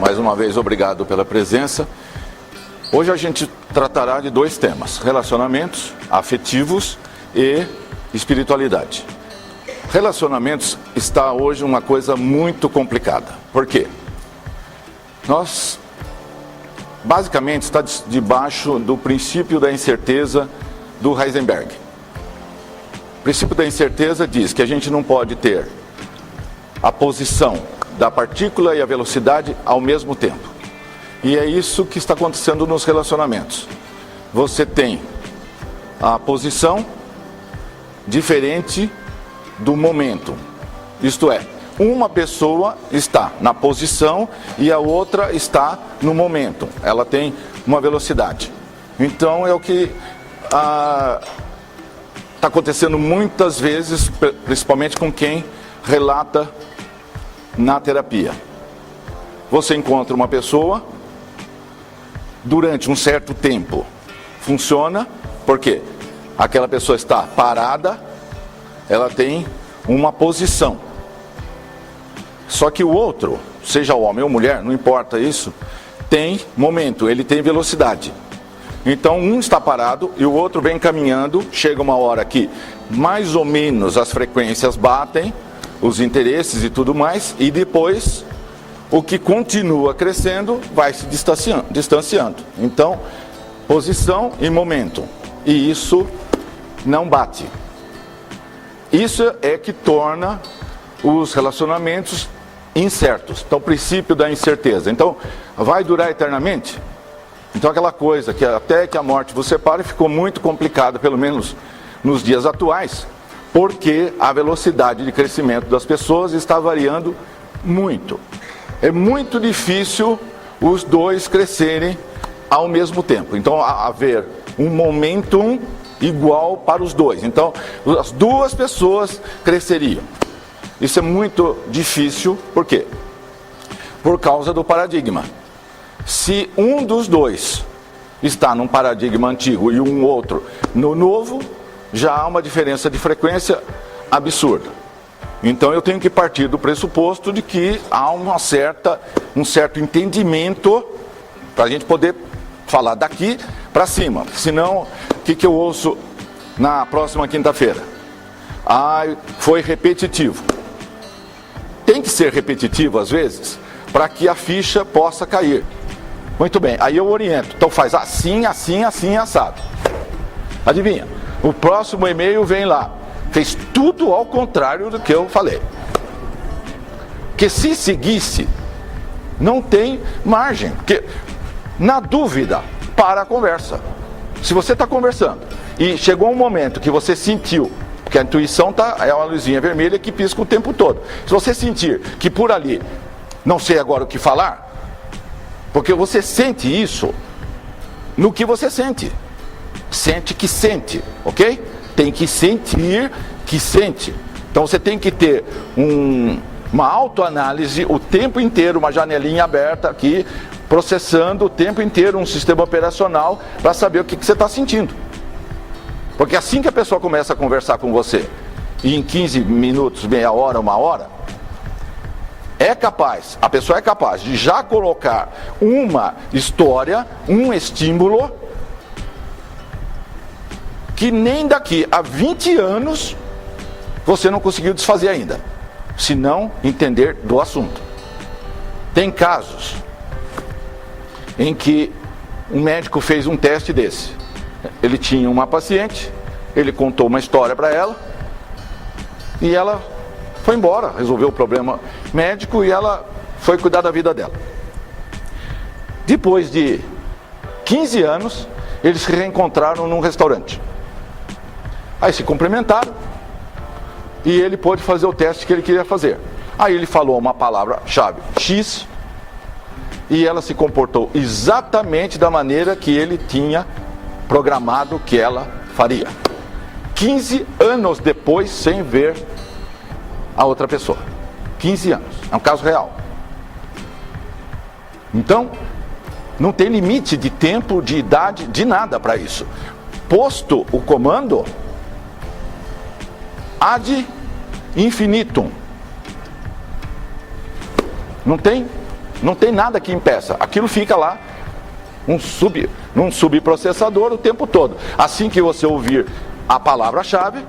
mais uma vez obrigado pela presença. Hoje a gente tratará de dois temas: relacionamentos afetivos e espiritualidade. Relacionamentos está hoje uma coisa muito complicada. Por quê? Nós, basicamente, está debaixo do princípio da incerteza do Heisenberg. O princípio da incerteza diz que a gente não pode ter a posição da partícula e a velocidade ao mesmo tempo. E é isso que está acontecendo nos relacionamentos. Você tem a posição diferente do momento. Isto é, uma pessoa está na posição e a outra está no momento. Ela tem uma velocidade. Então é o que está acontecendo muitas vezes, principalmente com quem relata na terapia. Você encontra uma pessoa, durante um certo tempo funciona, porque aquela pessoa está parada, ela tem uma posição. Só que o outro, seja homem ou mulher, não importa isso, tem momento, ele tem velocidade. Então um está parado e o outro vem caminhando, chega uma hora que mais ou menos as frequências batem, os interesses e tudo mais, e depois o que continua crescendo vai se distanciando. Então, posição e momento. E isso não bate. Isso é que torna os relacionamentos incertos. Então, o princípio da incerteza. Então, vai durar eternamente? Então, aquela coisa que até que a morte vos separe ficou muito complicada, pelo menos nos dias atuais, porque a velocidade de crescimento das pessoas está variando muito. É muito difícil os dois crescerem ao mesmo tempo. Então, haver um momentum igual para os dois. Então, as duas pessoas cresceriam. Isso é muito difícil, por quê? Por causa do paradigma. Se um dos dois está num paradigma antigo e um outro no novo, já há uma diferença de frequência absurda. Então eu tenho que partir do pressuposto de que há um certo entendimento para a gente poder falar daqui para cima. Senão, o que eu ouço na próxima quinta-feira? Foi repetitivo. Tem que ser repetitivo às vezes para que a ficha possa cair. Muito bem, aí eu oriento. Então faz assim, assim, assim, assado. Adivinha? O próximo e-mail vem lá. Fez tudo ao contrário do que eu falei. Porque se seguisse, não tem margem. Porque, na dúvida, para a conversa. Se você está conversando e chegou um momento que você sentiu, porque a intuição é uma luzinha vermelha que pisca o tempo todo. Se você sentir que por ali, não sei agora o que falar, porque você sente isso no que você sente. Sente que sente, ok? Tem que sentir que sente. Então você tem que ter uma autoanálise o tempo inteiro, uma janelinha aberta aqui, processando o tempo inteiro um sistema operacional para saber o que você está sentindo. Porque assim que a pessoa começa a conversar com você, e em 15 minutos, meia hora, uma hora, a pessoa é capaz de já colocar uma história, um estímulo, que nem daqui a 20 anos você não conseguiu desfazer ainda, se não entender do assunto. Tem casos em que um médico fez um teste desse. Ele tinha uma paciente, ele contou uma história para ela e ela foi embora, resolveu o problema médico e ela foi cuidar da vida dela. Depois de 15 anos, eles se reencontraram num restaurante. Aí se cumprimentaram e ele pôde fazer o teste que ele queria fazer. Aí ele falou uma palavra-chave, X, e ela se comportou exatamente da maneira que ele tinha programado que ela faria. 15 anos depois, sem ver a outra pessoa. 15 anos. É um caso real. Então, não tem limite de tempo, de idade, de nada para isso. Posto o comando, ad infinitum. Não tem não tem nada que impeça. Aquilo fica lá, num subprocessador o tempo todo. Assim que você ouvir a palavra-chave,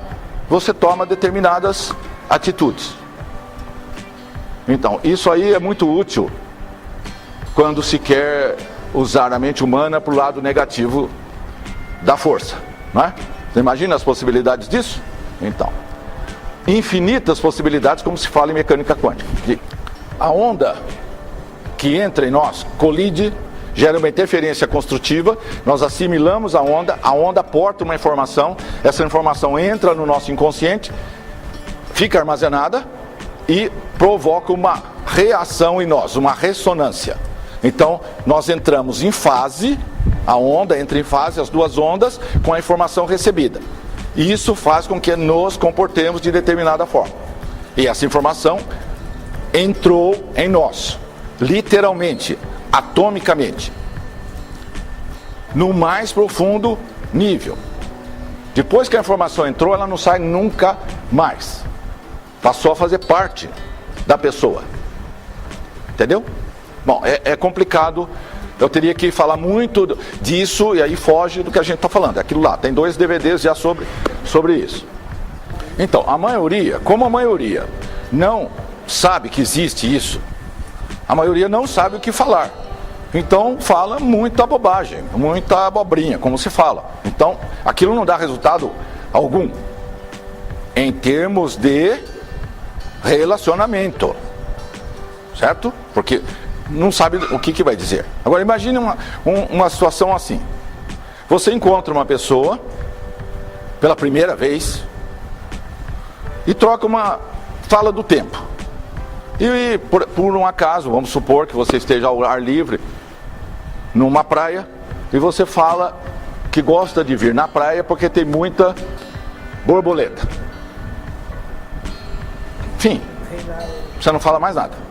você toma determinadas atitudes. Então, isso aí é muito útil quando se quer usar a mente humana para o lado negativo da força, não é? Você imagina as possibilidades disso? Então, infinitas possibilidades, como se fala em mecânica quântica. A onda que entra em nós colide, gera uma interferência construtiva, nós assimilamos a onda porta uma informação, essa informação entra no nosso inconsciente, fica armazenada e provoca uma reação em nós, uma ressonância. Então, nós entramos em fase, a onda entra em fase, as duas ondas, com a informação recebida. E isso faz com que nos comportemos de determinada forma. E essa informação entrou em nós, literalmente, atomicamente, no mais profundo nível. Depois que a informação entrou, ela não sai nunca mais. Passou a fazer parte da pessoa. Entendeu? Bom, é complicado. Eu teria que falar muito disso e aí foge do que a gente está falando. Aquilo lá, tem 2 DVDs já sobre isso. Então, como a maioria não sabe que existe isso, a maioria não sabe o que falar. Então, fala muita bobagem, muita abobrinha, como se fala. Então, aquilo não dá resultado algum em termos de relacionamento, certo? Porque não sabe o que vai dizer. Agora imagine uma situação assim. Você encontra uma pessoa pela primeira vez e troca uma fala do tempo. E por um acaso, vamos supor que você esteja ao ar livre numa praia e você fala que gosta de vir na praia porque tem muita borboleta. Enfim, você não fala mais nada.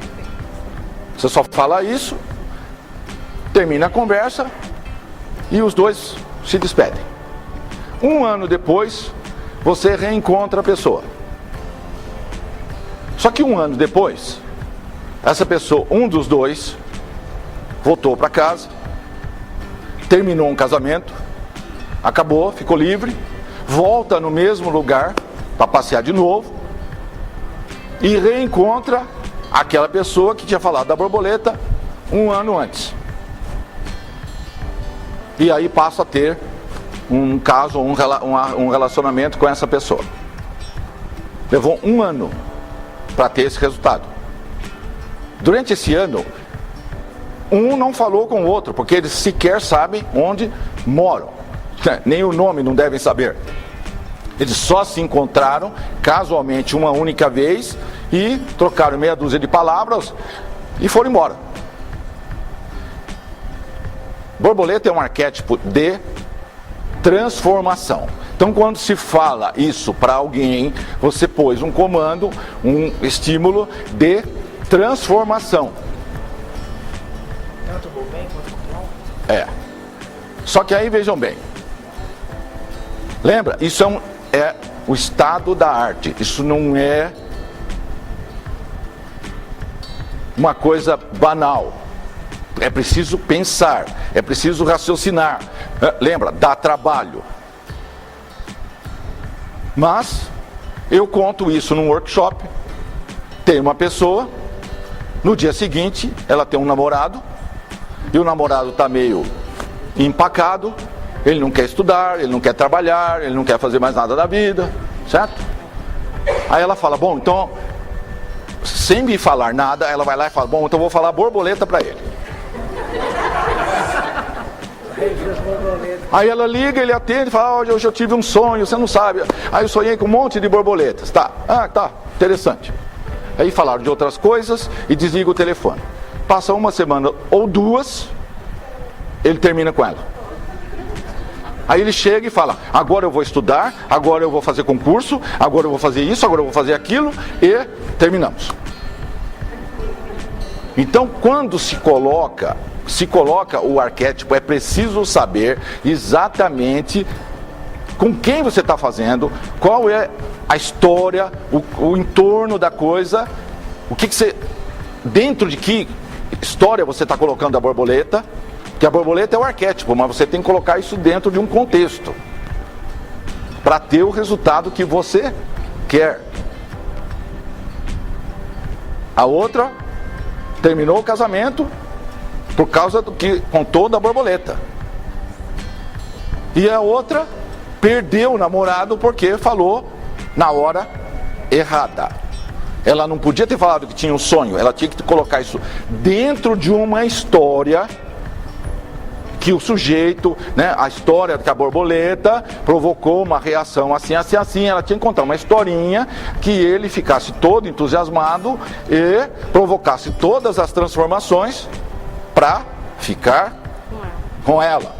Você só fala isso, termina a conversa e os dois se despedem. 1 ano depois, você reencontra a pessoa. Só que 1 ano depois, essa pessoa, um dos dois, voltou para casa, terminou um casamento, acabou, ficou livre, volta no mesmo lugar para passear de novo e reencontra aquela pessoa que tinha falado da borboleta 1 ano antes. E aí passa a ter um caso, um relacionamento com essa pessoa. Levou 1 ano para ter esse resultado. Durante esse ano, um não falou com o outro, porque eles sequer sabem onde moram. Nem o nome não devem saber. Eles só se encontraram casualmente uma única vez e trocaram meia dúzia de palavras e foram embora. Borboleta é um arquétipo de transformação. Então, quando se fala isso para alguém, você pôs um comando, um estímulo de transformação. Tanto o bem quanto o mal? É. Só que aí vejam bem. Lembra? Isso é o estado da arte. Isso não é uma coisa banal. É preciso pensar, é preciso raciocinar. Lembra? Dá trabalho. Mas eu conto isso num workshop. Tem uma pessoa, no dia seguinte ela tem um namorado e o namorado está meio empacado, ele não quer estudar, ele não quer trabalhar, ele não quer fazer mais nada da vida, certo? Aí ela fala, bom, então, sem me falar nada, ela vai lá e fala, bom, então eu vou falar borboleta para ele. Aí ela liga, ele atende e fala, hoje eu tive um sonho, você não sabe. Aí eu sonhei com um monte de borboletas. Tá, tá, interessante. Aí falaram de outras coisas e desliga o telefone. Passa 1 semana ou 2, ele termina com ela. Aí ele chega e fala, agora eu vou estudar, agora eu vou fazer concurso, agora eu vou fazer isso, agora eu vou fazer aquilo, e terminamos. Então, quando se coloca o arquétipo, é preciso saber exatamente com quem você está fazendo, qual é a história, o entorno da coisa, o que você, dentro de que história você está colocando a borboleta, que a borboleta é o arquétipo, mas você tem que colocar isso dentro de um contexto para ter o resultado que você quer. A outra terminou o casamento por causa do que contou da borboleta. E a outra perdeu o namorado porque falou na hora errada. Ela não podia ter falado que tinha um sonho, ela tinha que colocar isso dentro de uma história que o sujeito, né, a história que a borboleta provocou uma reação assim, assim, assim. Ela tinha que contar uma historinha que ele ficasse todo entusiasmado e provocasse todas as transformações para ficar com ela.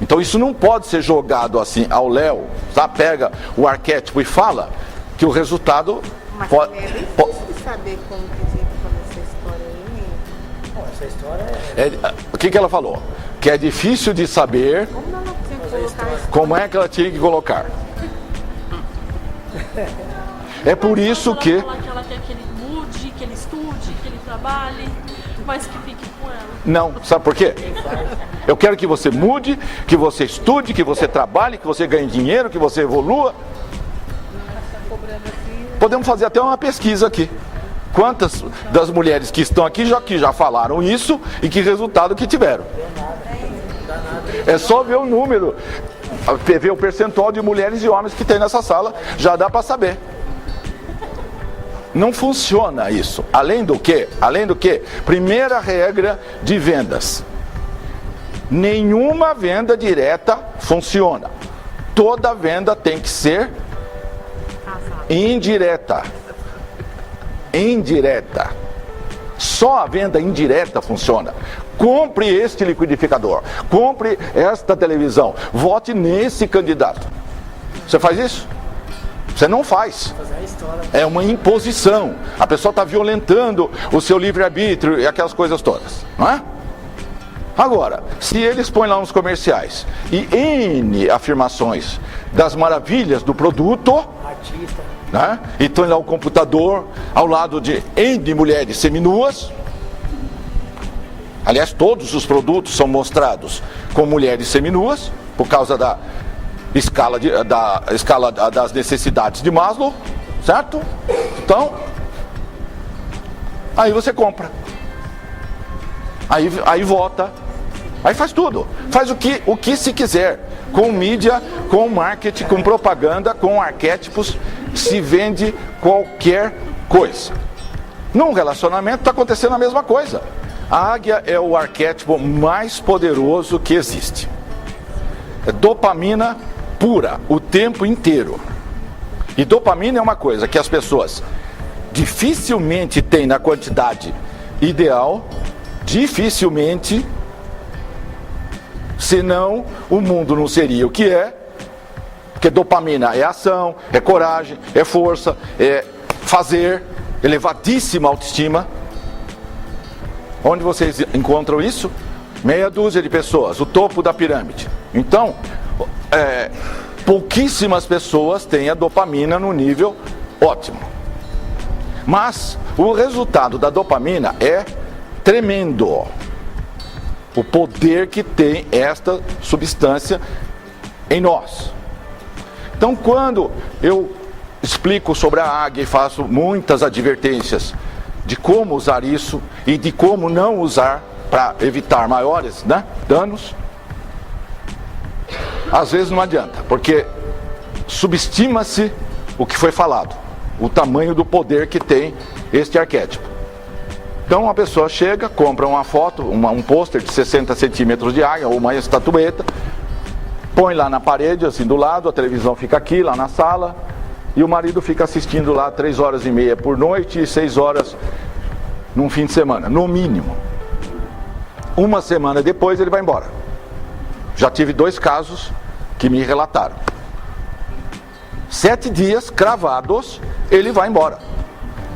Então isso não pode ser jogado assim ao léu, tá? Pega o arquétipo e fala que o resultado Mas pode... é difícil de saber como que a gente falou essa história aí. Bom, essa história O que ela falou? Que é difícil de saber Como ela tinha que colocar isso? como é que ela tinha que colocar. É por isso que... Ela fala que ela quer que ele mude, que ele estude, que ele trabalhe, mas que fique com ela. Não, sabe por quê? Eu quero que você mude, que você estude, que você trabalhe, que você ganhe dinheiro, que você evolua. Podemos fazer até uma pesquisa aqui. Quantas das mulheres que estão aqui já falaram isso e que resultado que tiveram? É só ver o número, ver o percentual de mulheres e homens que tem nessa sala, já dá para saber. Não funciona isso. Além do que, primeira regra de vendas: nenhuma venda direta funciona. Toda venda tem que ser indireta. Indireta. Só a venda indireta funciona. Compre este liquidificador, compre esta televisão, vote nesse candidato. Você faz isso? Você não faz. É uma imposição. A pessoa está violentando o seu livre-arbítrio e aquelas coisas todas, não é? Agora, se eles põem lá nos comerciais e N afirmações das maravilhas do produto, artista, né? E tem lá o computador ao lado de N mulheres seminuas. Aliás, todos os produtos são mostrados com mulheres seminuas por causa da escala das necessidades de Maslow, certo? Então, aí você compra, aí vota, aí faz tudo, faz o que se quiser, com mídia, com marketing, com propaganda, com arquétipos, se vende qualquer coisa. Num relacionamento está acontecendo a mesma coisa. A águia é o arquétipo mais poderoso que existe. É dopamina pura, o tempo inteiro. E dopamina é uma coisa que as pessoas dificilmente têm na quantidade ideal, dificilmente, senão o mundo não seria o que é, porque dopamina é ação, é coragem, é força, é fazer, elevadíssima autoestima. Onde vocês encontram isso? Meia dúzia de pessoas, o topo da pirâmide. Então, pouquíssimas pessoas têm a dopamina no nível ótimo. Mas o resultado da dopamina é tremendo. O poder que tem esta substância em nós. Então, quando eu explico sobre a águia e faço muitas advertências de como usar isso e de como não usar para evitar maiores, né, danos, às vezes não adianta, porque subestima-se o que foi falado, o tamanho do poder que tem este arquétipo. Então uma pessoa chega, compra uma foto, um pôster de 60 centímetros de águia ou uma estatueta, põe lá na parede, assim do lado, a televisão fica aqui, lá na sala, e o marido fica assistindo lá 3h30 por noite e 6 horas num fim de semana, no mínimo. Uma semana depois ele vai embora. Já tive 2 casos que me relataram. 7 dias cravados, ele vai embora.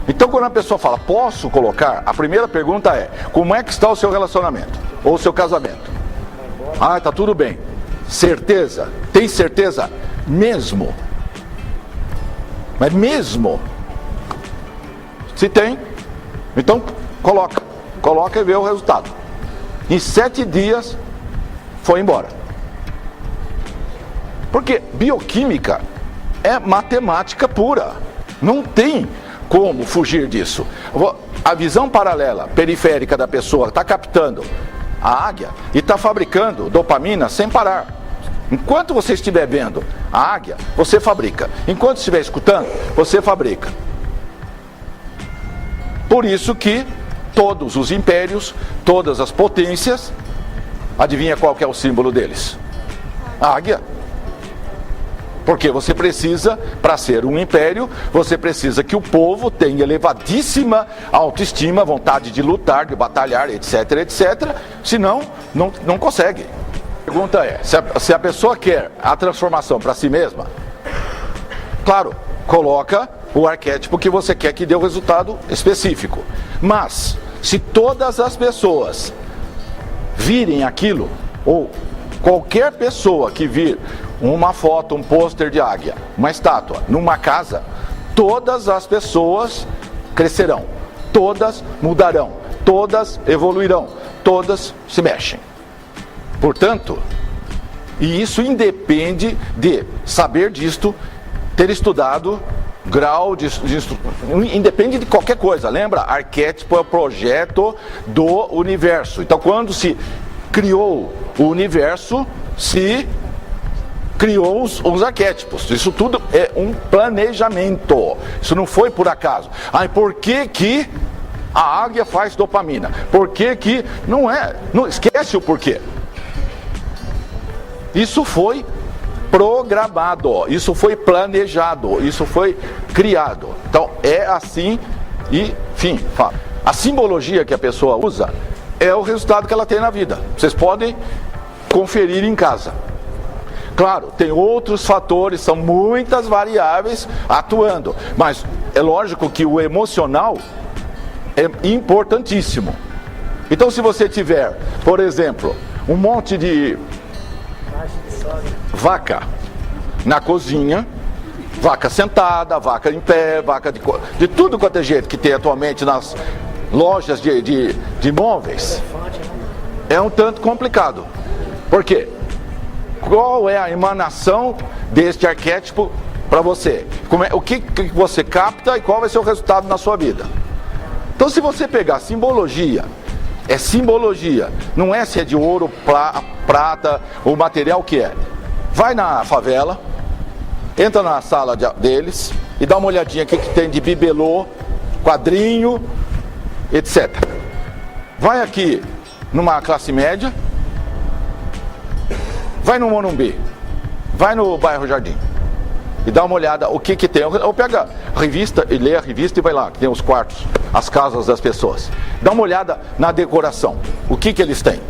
Então quando a pessoa fala, posso colocar? A primeira pergunta é, como é que está o seu relacionamento? Ou o seu casamento? Ah, está tudo bem. Certeza? Tem certeza? Mesmo? Mas mesmo? Se tem, então coloca. coloca e vê o resultado. Em 7 dias, foi embora. Porque bioquímica é matemática pura. Não tem como fugir disso. A visão paralela, periférica da pessoa está captando a águia e está fabricando dopamina sem parar. Enquanto você estiver vendo a águia, você fabrica. Enquanto estiver escutando, você fabrica. Por isso que todos os impérios, todas as potências, adivinha qual que é o símbolo deles? A águia. Porque você precisa, para ser um império, você precisa que o povo tenha elevadíssima autoestima, vontade de lutar, de batalhar, etc, etc. Senão, não consegue. A pergunta é, se a pessoa quer a transformação para si mesma, claro, coloca o arquétipo que você quer que dê o resultado específico. Mas, se todas as pessoas virem aquilo, ou qualquer pessoa que vir uma foto, um pôster de águia, uma estátua, numa casa, todas as pessoas crescerão, todas mudarão, todas evoluirão, todas se mexem. Portanto, e isso independe de saber disto, ter estudado, grau de independe de qualquer coisa. Lembra? Arquétipo é o projeto do universo. Então, quando se criou o universo, se criou os arquétipos. Isso tudo é um planejamento. Isso não foi por acaso. Por que a águia faz dopamina? Por que não é? Não, esquece o porquê. Isso foi programado, isso foi planejado, isso foi criado. Então é assim e fim. A simbologia que a pessoa usa é o resultado que ela tem na vida. Vocês podem conferir em casa. Claro, tem outros fatores, são muitas variáveis atuando, mas é lógico que o emocional é importantíssimo. Então, se você tiver, por exemplo, um monte de vaca na cozinha, vaca sentada, vaca em pé, vaca de tudo quanto é jeito que tem atualmente nas lojas de imóveis, é um tanto complicado. Por quê? Qual é a emanação deste arquétipo para você? O que você capta e qual vai ser o resultado na sua vida? Então, se você pegar simbologia, é simbologia, não é se é de ouro, prata, o material que é. Vai na favela, entra na sala deles e dá uma olhadinha aqui que tem de bibelô, quadrinho, etc. Vai aqui numa classe média, vai no Morumbi, vai no bairro Jardim e dá uma olhada o que tem. Ou pega a revista e lê a revista e vai lá, que tem os quartos, as casas das pessoas. Dá uma olhada na decoração, o que eles têm.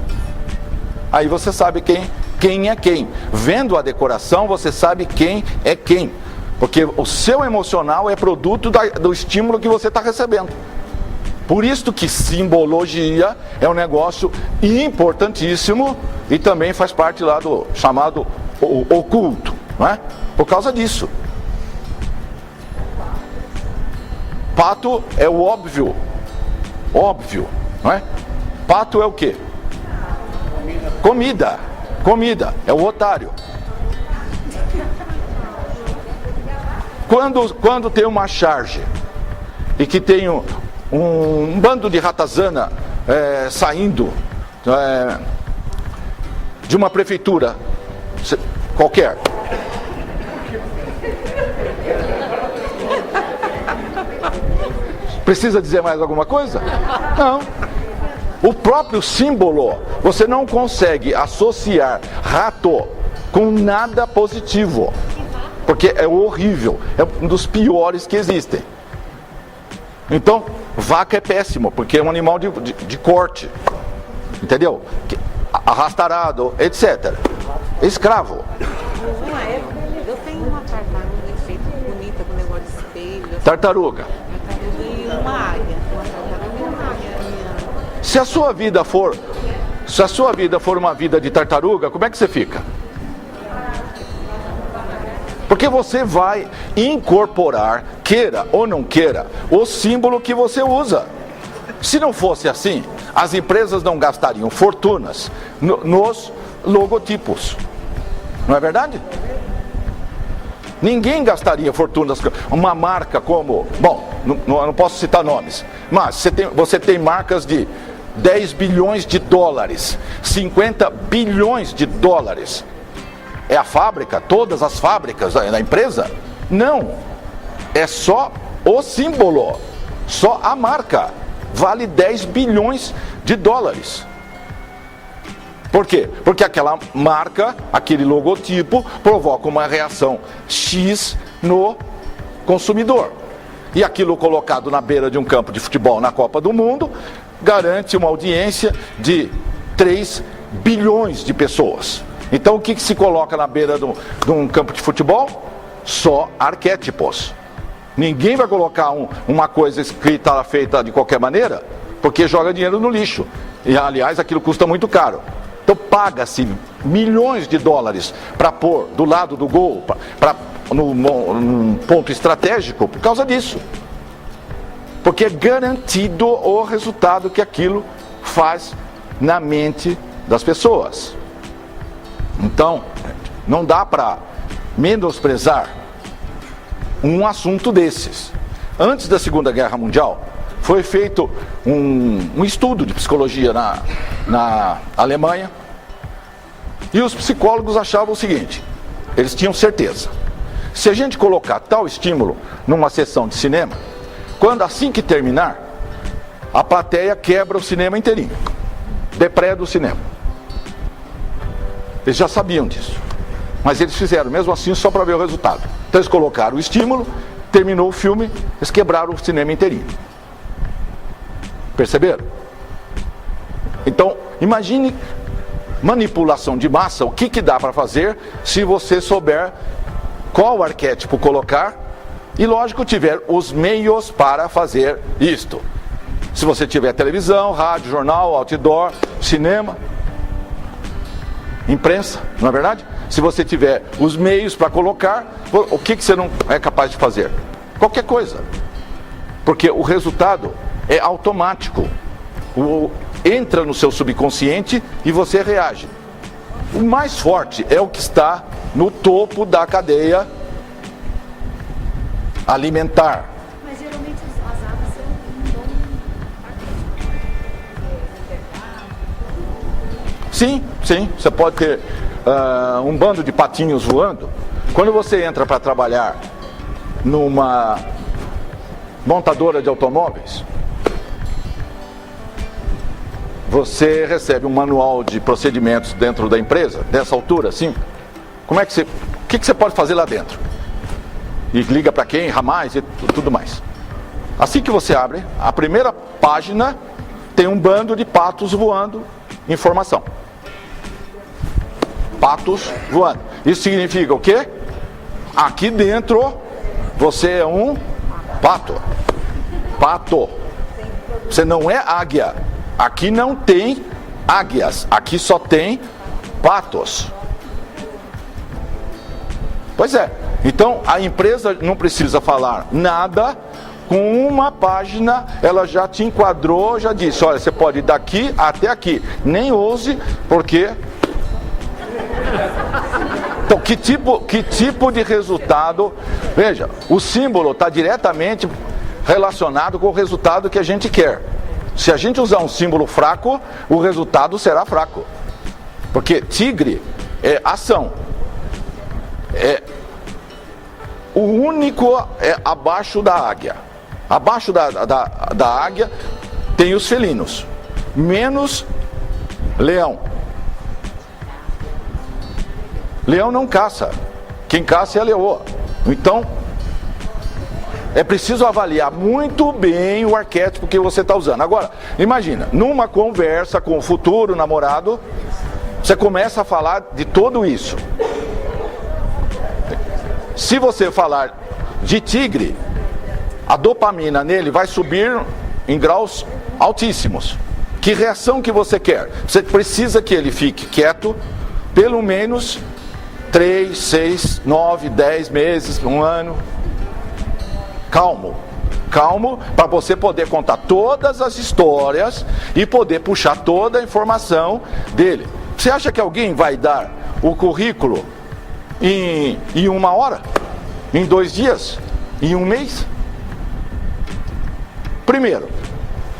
Aí você sabe quem é quem. Vendo a decoração, você sabe quem é quem. Porque o seu emocional é produto do estímulo que você está recebendo. Por isso que simbologia é um negócio importantíssimo e também faz parte lá do chamado oculto, não é? Por causa disso. Pato é o óbvio, não é? Pato é o quê? Comida, é o otário. Quando tem uma charge e que tem um bando de ratazana saindo de uma prefeitura qualquer, precisa dizer mais alguma coisa? Não. O próprio símbolo, você não consegue associar rato com nada positivo, porque é horrível, é um dos piores que existem. Então, vaca é péssimo, porque é um animal de corte, entendeu? Arrastarado, etc. Escravo. Uma época, eu tenho uma tartaruga enfeita bonita com negócio de espelho. Tartaruga. E uma águia. Uma tartaruga e uma águia. Se a sua vida for uma vida de tartaruga, como é que você fica? Porque você vai incorporar, queira ou não queira, o símbolo que você usa. Se não fosse assim, as empresas não gastariam fortunas nos logotipos. Não é verdade? Ninguém gastaria fortunas. Uma marca como... Bom, não posso citar nomes, mas você tem marcas de 10 bilhões de dólares, 50 bilhões de dólares. É a fábrica, todas as fábricas da empresa? Não. É só o símbolo, só a marca. Vale 10 bilhões de dólares. Por quê? Porque aquela marca, aquele logotipo, provoca uma reação X no consumidor. E aquilo colocado na beira de um campo de futebol na Copa do Mundo garante uma audiência de 3 bilhões de pessoas. Então o que se coloca na beira de um campo de futebol? Só arquétipos. Ninguém vai colocar uma coisa escrita, feita de qualquer maneira, porque joga dinheiro no lixo. E aliás, aquilo custa muito caro. Então paga-se milhões de dólares para pôr do lado do gol, num ponto estratégico, por causa disso. Porque é garantido o resultado que aquilo faz na mente das pessoas. Então, não dá para menosprezar um assunto desses. Antes da Segunda Guerra Mundial, foi feito um estudo de psicologia na Alemanha, e os psicólogos achavam o seguinte: eles tinham certeza, se a gente colocar tal estímulo numa sessão de cinema, assim que terminar, a plateia quebra o cinema inteirinho, depreda o cinema. Eles já sabiam disso, mas eles fizeram mesmo assim só para ver o resultado. Então eles colocaram o estímulo, terminou o filme, eles quebraram o cinema inteirinho. Perceberam? Então, imagine manipulação de massa, o que dá para fazer se você souber qual arquétipo colocar e, lógico, tiver os meios para fazer isto. Se você tiver televisão, rádio, jornal, outdoor, cinema, imprensa, não é verdade? Se você tiver os meios para colocar, o que você não é capaz de fazer? Qualquer coisa. Porque o resultado é automático. Entra no seu subconsciente e você reage. O mais forte é o que está no topo da cadeia alimentar. Mas geralmente as aves são um bom arquétipo. Sim, você pode ter um bando de patinhos voando. Quando você entra para trabalhar numa montadora de automóveis, você recebe um manual de procedimentos dentro da empresa, dessa altura, assim. O que você pode fazer lá dentro? E liga para quem, ramais e tudo mais. Assim que você abre, a primeira página tem um bando de patos voando, informação. Patos voando. Isso significa o quê? Aqui dentro você é um pato. Pato. Você não é águia. Aqui não tem águias, aqui só tem patos. Pois é, então a empresa não precisa falar nada, com uma página ela já te enquadrou, já disse, olha, você pode ir daqui até aqui, nem ouse, porque... Então, que tipo de resultado... Veja, o símbolo está diretamente relacionado com o resultado que a gente quer. Se a gente usar um símbolo fraco, o resultado será fraco. Porque tigre é ação. O único é abaixo da águia. Abaixo da águia tem os felinos. Menos leão. Leão não caça. Quem caça é a leoa. Então, é preciso avaliar muito bem o arquétipo que você está usando. Agora, imagina, numa conversa com o futuro namorado, você começa a falar de tudo isso. Se você falar de tigre, a dopamina nele vai subir em graus altíssimos. Que reação que você quer? Você precisa que ele fique quieto, pelo menos 3, 6, 9, 10 meses, um ano. Calmo. calmo, para você poder contar todas as histórias e poder puxar toda a informação dele. Você acha que alguém vai dar o currículo em 1 hora? Em 2 dias? Em 1 mês? Primeiro,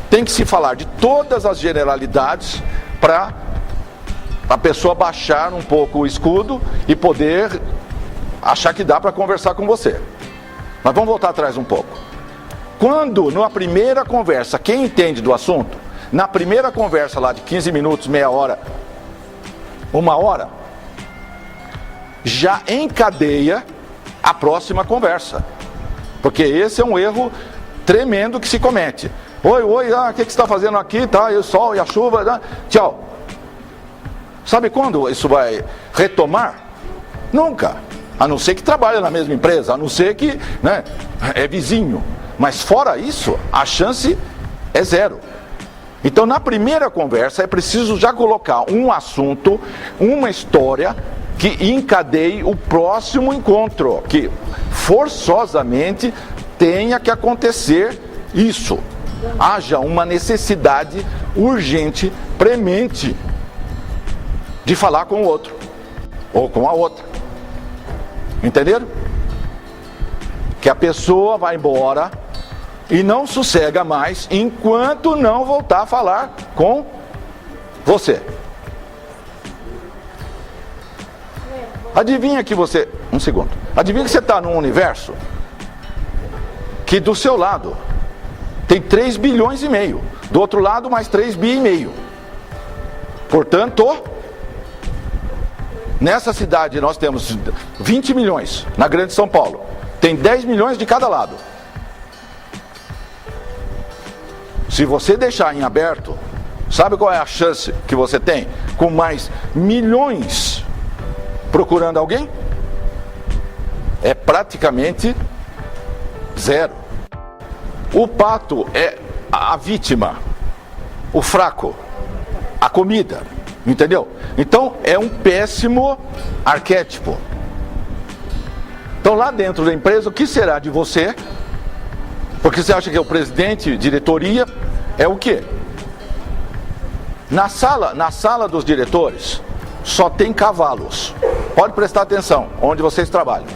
tem que se falar de todas as generalidades para a pessoa baixar um pouco o escudo e poder achar que dá para conversar com você. Mas vamos voltar atrás um pouco. Quando, na primeira conversa, quem entende do assunto, na primeira conversa lá de 15 minutos, meia hora, 1 hora, já encadeia a próxima conversa. Porque esse é um erro tremendo que se comete. Oi, o que você está fazendo aqui? Tá, e o sol e a chuva, tá? Tchau. Sabe quando isso vai retomar? Nunca. A não ser que trabalhe na mesma empresa, a não ser que, né, é vizinho. Mas fora isso, a chance é 0. Então, na primeira conversa, é preciso já colocar um assunto, uma história que encadeie o próximo encontro, que forçosamente tenha que acontecer isso. Haja uma necessidade urgente, premente, de falar com o outro, ou com a outra. Entenderam? Que a pessoa vai embora e não sossega mais enquanto não voltar a falar com você. Adivinha que você... Um segundo. Adivinha que você está num universo que do seu lado tem 3 bilhões e meio. Do outro lado mais 3 bi e meio. Portanto, nessa cidade nós temos 20 milhões, na Grande São Paulo. Tem 10 milhões de cada lado. Se você deixar em aberto, sabe qual é a chance que você tem? Com mais milhões procurando alguém? É praticamente 0. O pato é a vítima, o fraco, a comida, entendeu? Então é um péssimo arquétipo. Então lá dentro da empresa, o que será de você? Porque você acha que é o presidente, diretoria, é o quê? Na sala dos diretores, só tem cavalos. Pode prestar atenção, onde vocês trabalham.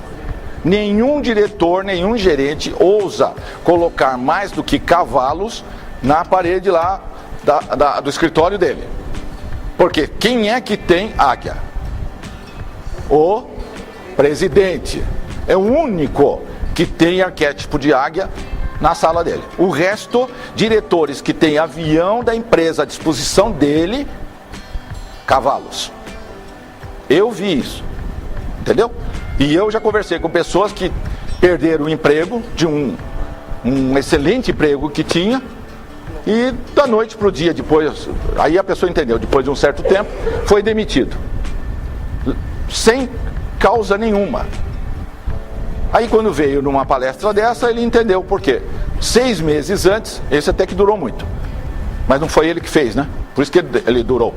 Nenhum diretor, nenhum gerente ousa colocar mais do que cavalos na parede lá do escritório dele. Porque quem é que tem águia? O presidente. É o único que tem arquétipo de águia na sala dele. O resto, diretores que tem avião da empresa à disposição dele, cavalos. Eu vi isso, entendeu? E eu já conversei com pessoas que perderam o emprego de um excelente emprego que tinha, e da noite para o dia depois, aí a pessoa entendeu, depois de um certo tempo, foi demitido. Sem causa nenhuma. Aí quando veio numa palestra dessa, ele entendeu por quê. 6 meses antes, esse até que durou muito. Mas não foi ele que fez, né? Por isso que ele durou.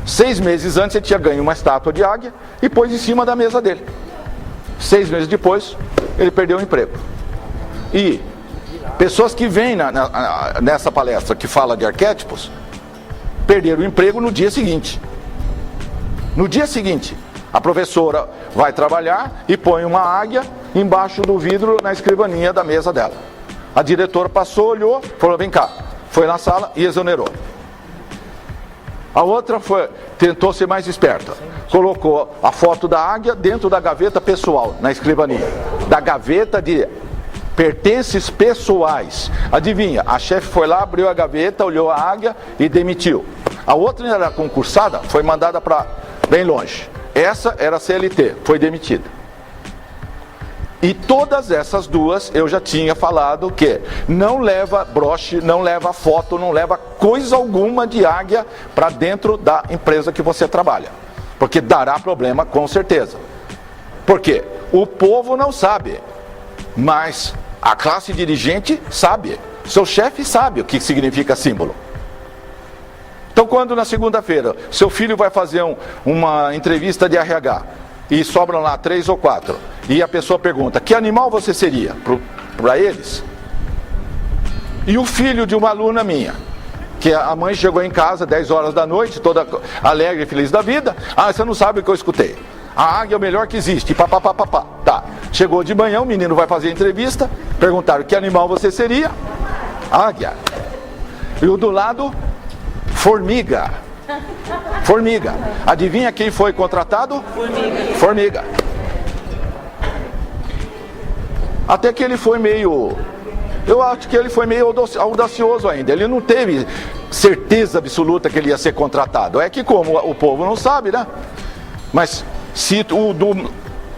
6 meses antes ele tinha ganho uma estátua de águia e pôs em cima da mesa dele. 6 meses depois, ele perdeu o emprego. E pessoas que vêm nessa palestra que fala de arquétipos, perderam o emprego no dia seguinte. No dia seguinte, a professora vai trabalhar e põe uma águia embaixo do vidro na escrivaninha da mesa dela. A diretora passou, olhou, falou, vem cá. Foi na sala e exonerou. A outra tentou ser mais esperta. Colocou a foto da águia dentro da gaveta pessoal, na escrivaninha. Da gaveta de pertences pessoais. Adivinha, a chefe foi lá, abriu a gaveta, olhou a águia e demitiu. A outra era concursada, foi mandada para bem longe. Essa era CLT, foi demitida. E todas essas duas eu já tinha falado que não leva broche, não leva foto, não leva coisa alguma de águia para dentro da empresa que você trabalha. Porque dará problema com certeza. Por quê? O povo não sabe, mas a classe dirigente sabe. Seu chefe sabe o que significa símbolo. Então quando na segunda-feira seu filho vai fazer uma entrevista de RH e sobram lá 3 ou 4 e a pessoa pergunta, que animal você seria? Para eles, E o filho de uma aluna minha, que a mãe chegou em casa 10 horas da noite, toda alegre e feliz da vida. Ah, você não sabe o que eu escutei. A águia é o melhor que existe. Papapá. Tá. Chegou de manhã, o menino vai fazer a entrevista. Perguntaram que animal você seria. Águia. E o do lado, formiga. Adivinha quem foi contratado? Formiga. Até que ele foi meio... Eu acho que ele foi meio audacioso ainda. Ele não teve certeza absoluta que ele ia ser contratado. É que como o povo não sabe, né? Mas se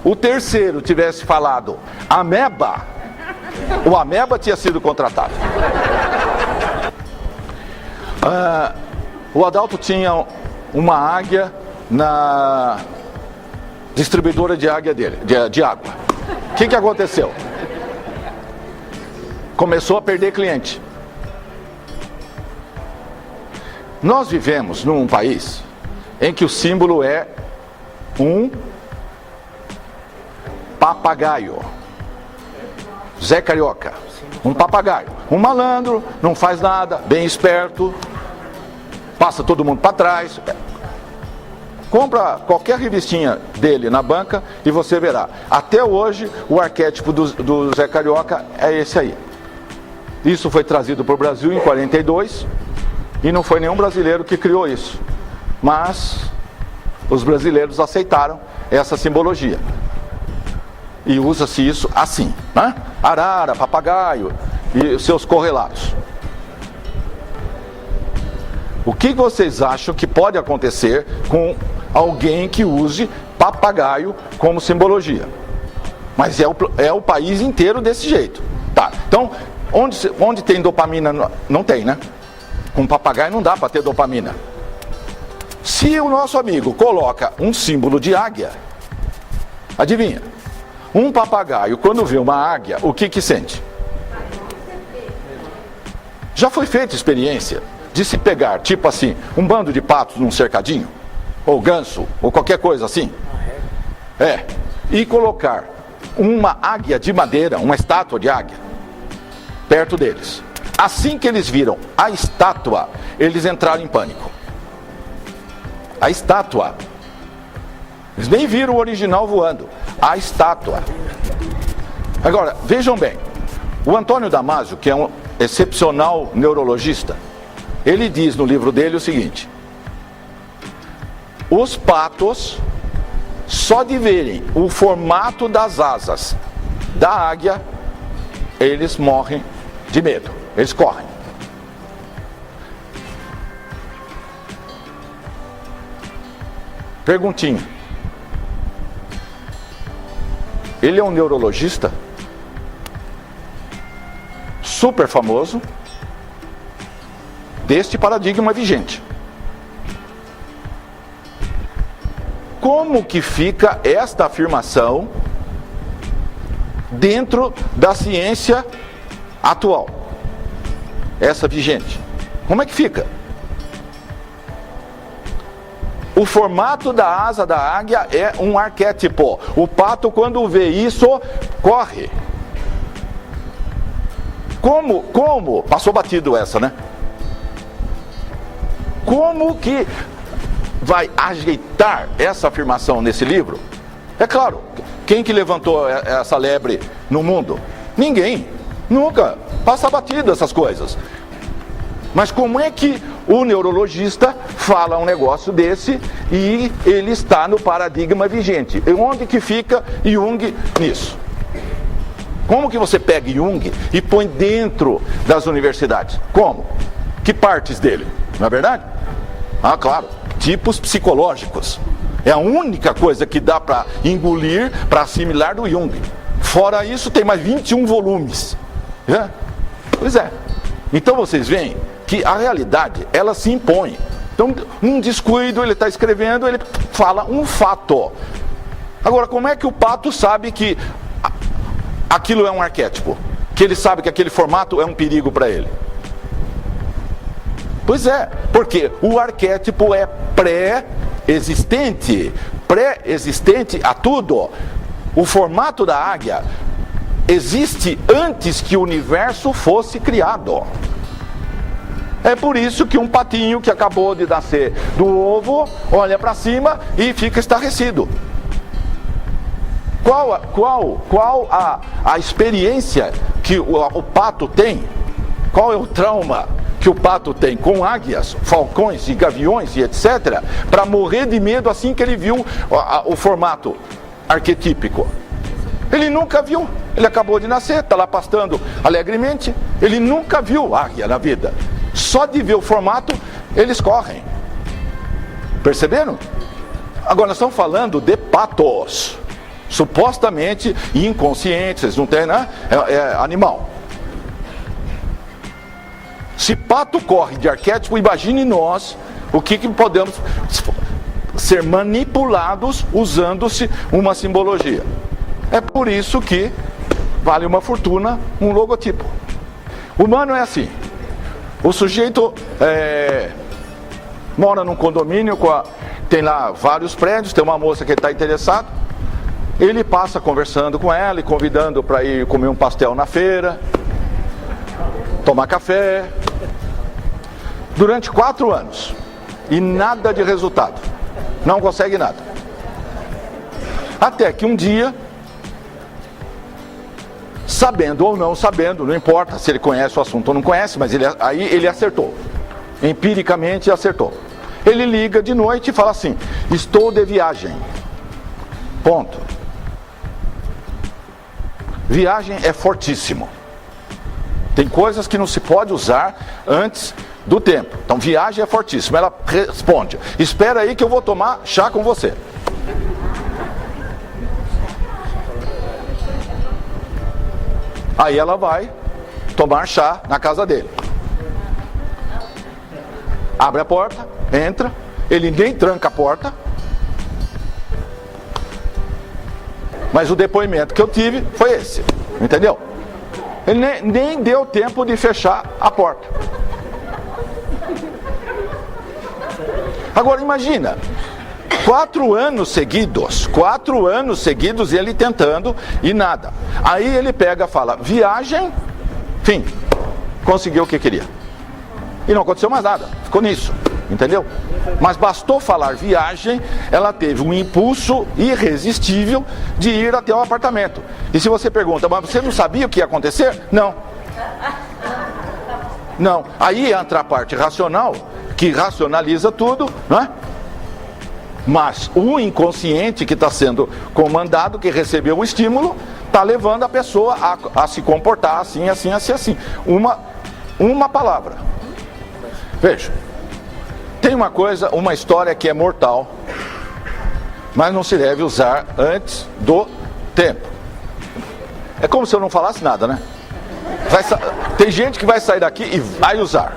o terceiro tivesse falado ameba, o ameba tinha sido contratado. O Adalto tinha uma águia na distribuidora de água dele, de água. O que aconteceu? Começou a perder cliente. Nós vivemos num país em que o símbolo é um papagaio. Zé Carioca. Um papagaio. Um malandro, não faz nada, bem esperto, passa todo mundo para trás. Compra qualquer revistinha dele na banca e você verá. Até hoje, o arquétipo do Zé Carioca é esse aí. Isso foi trazido para o Brasil em 42 e não foi nenhum brasileiro que criou isso. Mas os brasileiros aceitaram essa simbologia. E usa-se isso assim, né? Arara, papagaio e seus correlatos. O que vocês acham que pode acontecer com alguém que use papagaio como simbologia? Mas é o país inteiro desse jeito. Tá, então... Onde tem dopamina? Não tem, né? Com papagaio não dá para ter dopamina. Se o nosso amigo coloca um símbolo de águia, adivinha? Um papagaio, quando vê uma águia, o que sente? Já foi feita experiência de se pegar, tipo assim, um bando de patos num cercadinho, ou ganso, ou qualquer coisa assim, e colocar uma águia de madeira, uma estátua de águia, perto deles. Assim que eles viram a estátua, eles entraram em pânico. A estátua. Eles nem viram o original voando. A estátua. Agora, vejam bem. O Antônio Damasio, que é um excepcional neurologista, ele diz no livro dele o seguinte: os patos, só de verem o formato das asas da águia, eles morrem de medo, eles correm. Perguntinha. Ele é um neurologista super famoso deste paradigma vigente. Como que fica esta afirmação dentro da ciência atual, essa vigente? Como é que fica? O formato da asa da águia é um arquétipo. O pato, quando vê isso, corre. Como? Passou batido essa, né? Como que vai ajeitar essa afirmação nesse livro? É claro, quem que levantou essa lebre no mundo? Ninguém. Nunca. Passa batido essas coisas. Mas como é que o neurologista fala um negócio desse e ele está no paradigma vigente? E onde que fica Jung nisso? Como que você pega Jung e põe dentro das universidades? Como? Que partes dele? Não é verdade? Ah, claro. Tipos psicológicos. É a única coisa que dá para engolir, para assimilar do Jung. Fora isso, tem mais 21 volumes. Pois é. Então vocês veem que a realidade, ela se impõe. Então, num descuido, ele está escrevendo, ele fala um fato. Agora, como é que o pato sabe que aquilo é um arquétipo? Que ele sabe que aquele formato é um perigo para ele? Pois é, porque o arquétipo é pré-existente a tudo. O formato da águia existe antes que o universo fosse criado. É por isso que um patinho que acabou de nascer do ovo olha para cima e fica estarrecido. Qual a experiência que o pato tem? Qual é o trauma que o pato tem com águias, falcões e gaviões e etc. para morrer de medo assim que ele viu o formato arquetípico? Ele nunca viu. Ele acabou de nascer, está lá pastando alegremente. Ele nunca viu águia na vida. Só de ver o formato, eles correm. Perceberam? Agora nós estamos falando de patos. Supostamente inconscientes, não tem, né? É animal. Se pato corre de arquétipo, imagine nós o que podemos ser manipulados usando-se uma simbologia. É por isso que vale uma fortuna um logotipo. O humano é assim. O sujeito mora num condomínio, tem lá vários prédios, tem uma moça que está interessado. Ele passa conversando com ela e convidando para ir comer um pastel na feira, tomar café, durante 4 anos, e nada de resultado, não consegue nada. Até que um dia, sabendo ou não sabendo, não importa se ele conhece o assunto ou não conhece, mas aí ele acertou, empiricamente acertou. Ele liga de noite e fala assim: estou de viagem, ponto. Viagem é fortíssimo. Tem coisas que não se pode usar antes do tempo. Então viagem é fortíssimo. Ela responde: espera aí que eu vou tomar chá com você. Aí ela vai tomar chá na casa dele. Abre a porta, entra, ele nem tranca a porta. Mas o depoimento que eu tive foi esse, entendeu? Ele nem deu tempo de fechar a porta. Agora imagina, 4 anos seguidos e ele tentando e nada. Aí ele pega e fala: viagem, fim, conseguiu o que queria. E não aconteceu mais nada, ficou nisso, entendeu? Mas bastou falar viagem, ela teve um impulso irresistível de ir até o apartamento. E se você pergunta: mas você não sabia o que ia acontecer? Não. Não. Aí entra a parte racional, que racionaliza tudo, não é? Mas o inconsciente que está sendo comandado, que recebeu o estímulo, está levando a pessoa a se comportar assim, assim, assim, assim. Uma palavra. Veja. Tem uma história que é mortal, mas não se deve usar antes do tempo. É como se eu não falasse nada, né? Tem gente que vai sair daqui e vai usar.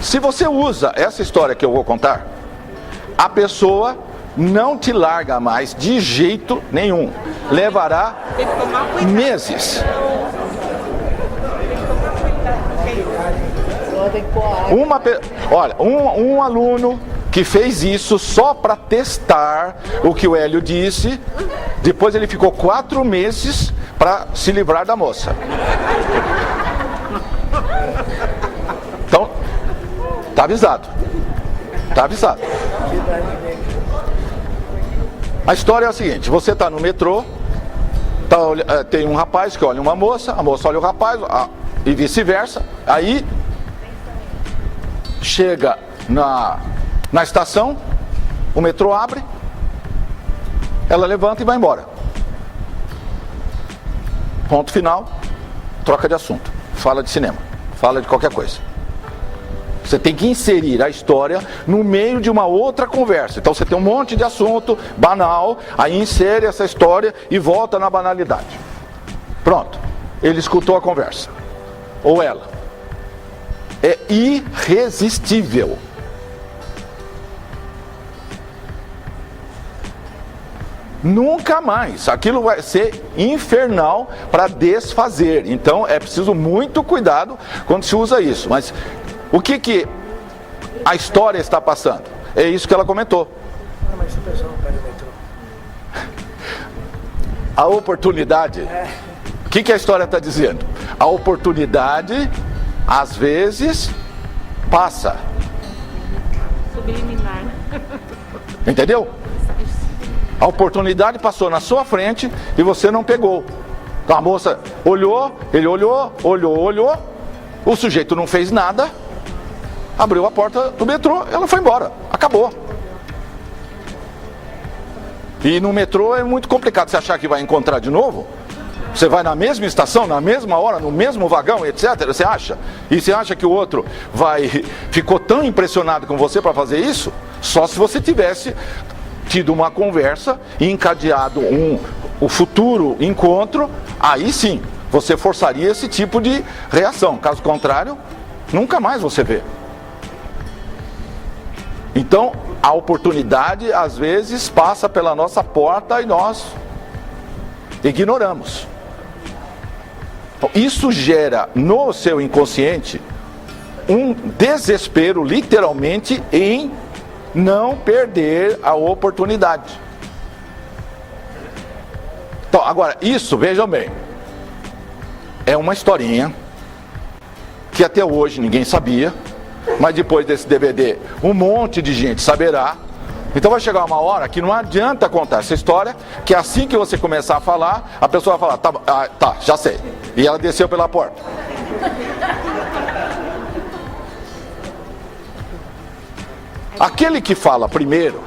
Se você usa essa história que eu vou contar, a pessoa não te larga mais de jeito nenhum. Levará meses. Olha, um aluno que fez isso só para testar o que o Hélio disse, depois ele ficou 4 meses para se livrar da moça. Então, tá avisado. Tá avisado. A história é a seguinte: você está no metrô, tem um rapaz que olha uma moça, a moça olha o rapaz, e vice-versa. Aí chega na estação, o metrô abre, ela levanta e vai embora. Ponto final, troca de assunto, fala de cinema, fala de qualquer coisa. Você tem que inserir a história no meio de uma outra conversa. Então você tem um monte de assunto banal, aí insere essa história e volta na banalidade. Pronto, ele escutou a conversa. Ou ela. É irresistível. Nunca mais. Aquilo vai ser infernal para desfazer. Então é preciso muito cuidado quando se usa isso. Mas o que a história está passando? É isso que ela comentou. Não, mas se o pessoal não pega o metrô. A oportunidade, o que a história está dizendo? A oportunidade, às vezes, passa. Subliminar. Entendeu? A oportunidade passou na sua frente e você não pegou. Então a moça olhou, ele olhou, o sujeito não fez nada, abriu a porta do metrô, ela foi embora, acabou. E no metrô é muito complicado você achar que vai encontrar de novo. Você vai na mesma estação, na mesma hora, no mesmo vagão, etc. Você acha? E você acha que o outro ficou tão impressionado com você para fazer isso? Só se você tivesse tido uma conversa e encadeado o futuro encontro, aí sim, você forçaria esse tipo de reação. Caso contrário, nunca mais você vê. Então, a oportunidade, às vezes, passa pela nossa porta e nós ignoramos. Então, isso gera no seu inconsciente um desespero, literalmente, em não perder a oportunidade. Então, agora, isso, vejam bem, é uma historinha que até hoje ninguém sabia, mas depois desse DVD um monte de gente saberá. Então vai chegar uma hora que não adianta contar essa história, que assim que você começar a falar, a pessoa vai falar, tá, já sei. E ela desceu pela porta. Aquele que fala primeiro,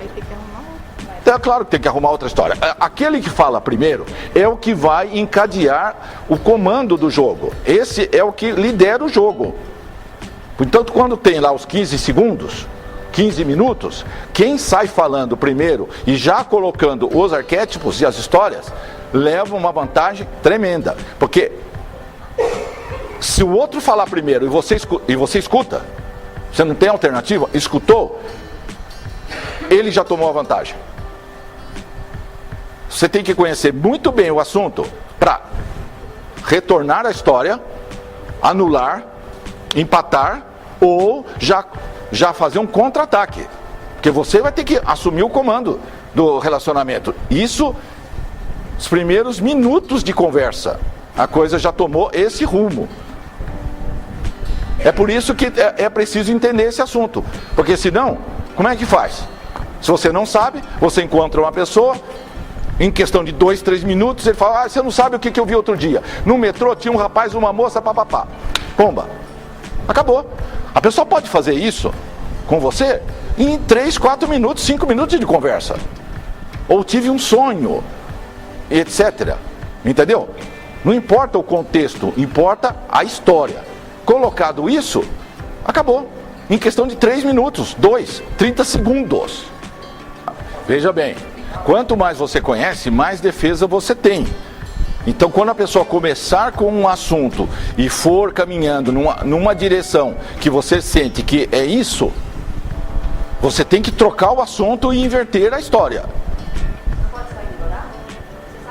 é claro que tem que arrumar outra história. Aquele que fala primeiro é o que vai encadear o comando do jogo. Esse é o que lidera o jogo. Portanto, quando tem lá os 15 segundos, 15 minutos, quem sai falando primeiro e já colocando os arquétipos e as histórias, leva uma vantagem tremenda. Porque se o outro falar primeiro e você escuta, você não tem alternativa, escutou, ele já tomou a vantagem. Você tem que conhecer muito bem o assunto para retornar a história, anular, empatar ou já fazer um contra-ataque. Porque você vai ter que assumir o comando do relacionamento. Isso, os primeiros minutos de conversa, a coisa já tomou esse rumo. É por isso que é preciso entender esse assunto. Porque senão, como é que faz? Se você não sabe, você encontra uma pessoa, em questão de 2, 3 minutos, ele fala, você não sabe o que eu vi outro dia. No metrô tinha um rapaz, uma moça, papapá. Pomba. Acabou. A pessoa pode fazer isso com você em 3, 4 minutos, 5 minutos de conversa. Ou tive um sonho, etc. Entendeu? Não importa o contexto, importa a história. Colocado isso, acabou. Em questão de 3 minutos, 2, 30 segundos. Veja bem, quanto mais você conhece, mais defesa você tem. Então, quando a pessoa começar com um assunto e for caminhando numa direção que você sente que é isso, você tem que trocar o assunto e inverter a história.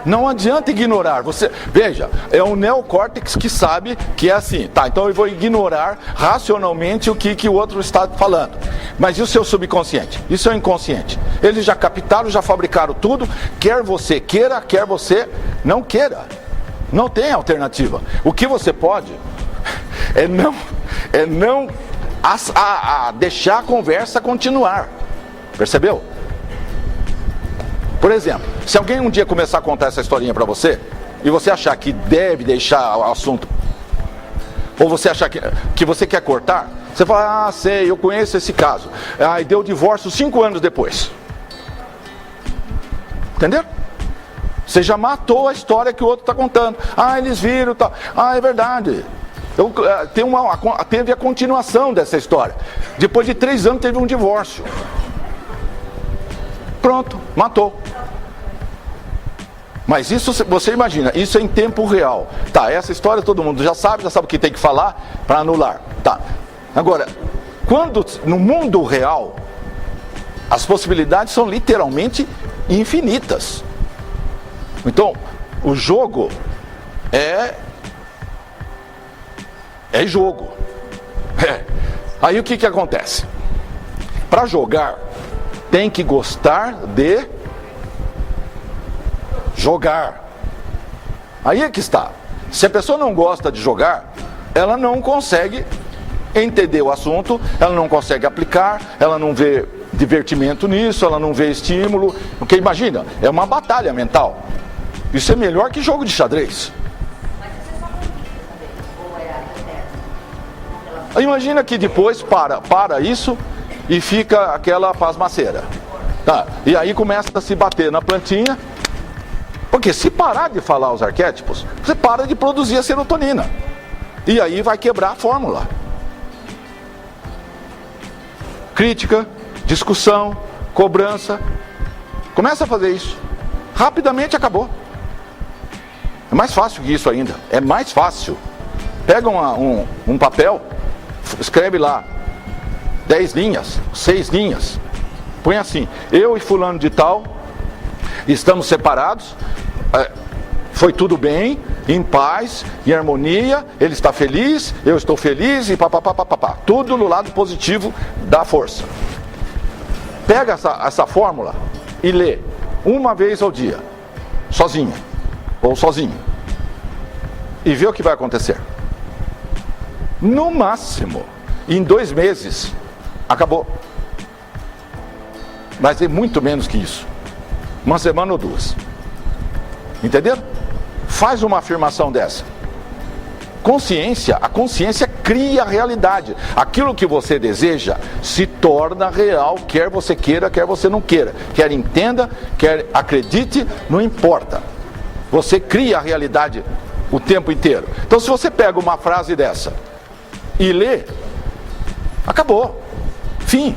Não adianta ignorar. Veja, é o neocórtex que sabe que é assim. Tá, então eu vou ignorar racionalmente o que o outro está falando. Mas e o seu subconsciente? E o seu inconsciente? Eles já captaram, já fabricaram tudo. Quer você queira, quer você não queira. Não tem alternativa. O que você pode é não deixar a conversa continuar. Percebeu? Por exemplo, se alguém um dia começar a contar essa historinha para você, e você achar que deve deixar o assunto, ou você achar que você quer cortar, você fala, sei, eu conheço esse caso. E deu divórcio 5 anos depois. Entendeu? Você já matou a história que o outro está contando. Eles viram, tal. É verdade. Então, teve a continuação dessa história. Depois de 3 anos teve um divórcio. Pronto, matou. Mas isso, você imagina, isso é em tempo real. Tá, essa história todo mundo já sabe o que tem que falar para anular. Tá. Agora, quando no mundo real, as possibilidades são literalmente infinitas. Então, o jogo é jogo. Aí o que acontece? Para jogar, tem que gostar de jogar. Aí é que está. Se a pessoa não gosta de jogar, ela não consegue entender o assunto, ela não consegue aplicar, ela não vê divertimento nisso, ela não vê estímulo. Porque imagina, é uma batalha mental. Isso é melhor que jogo de xadrez. Imagina que depois para isso e fica aquela pasmaceira. Tá? E aí começa a se bater na plantinha. Porque se parar de falar os arquétipos, você para de produzir a serotonina. E aí vai quebrar a fórmula. Crítica, discussão, cobrança. Começa a fazer isso. Rapidamente acabou. É mais fácil que isso ainda. É mais fácil. Pega um papel, escreve lá 10 linhas, 6 linhas. Põe assim: eu e fulano de tal estamos separados, foi tudo bem, em paz, em harmonia, ele está feliz, eu estou feliz e papapá. Tudo no lado positivo da força. Pega essa fórmula e lê uma vez ao dia, sozinha ou sozinho, e vê o que vai acontecer. No máximo, em 2 meses, acabou. Vai ser muito menos que isso. 1 semana ou 2. Entenderam? Faz uma afirmação dessa. A consciência cria a realidade. Aquilo que você deseja se torna real, quer você queira, quer você não queira. Quer entenda, quer acredite, não importa. Você cria a realidade o tempo inteiro. Então, se você pega uma frase dessa e lê, acabou. Fim.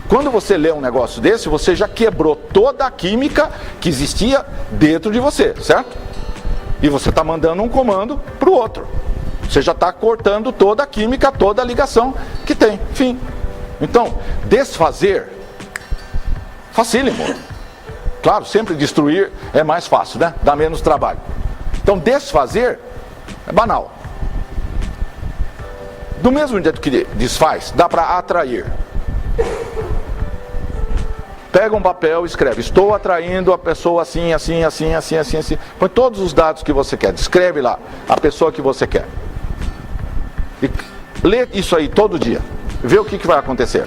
Quando você lê um negócio desse, você já quebrou toda a química que existia dentro de você, certo? E você está mandando um comando para o outro. Você já está cortando toda a química, toda a ligação que tem. Fim. Então, desfazer, facílimo. Claro, sempre destruir é mais fácil, né? Dá menos trabalho. Então, desfazer é banal. Do mesmo jeito que desfaz, dá para atrair. Pega um papel e escreve: estou atraindo a pessoa assim, assim, assim, assim, assim, assim. Põe todos os dados que você quer. Escreve lá a pessoa que você quer. E lê isso aí todo dia. Vê o que vai acontecer.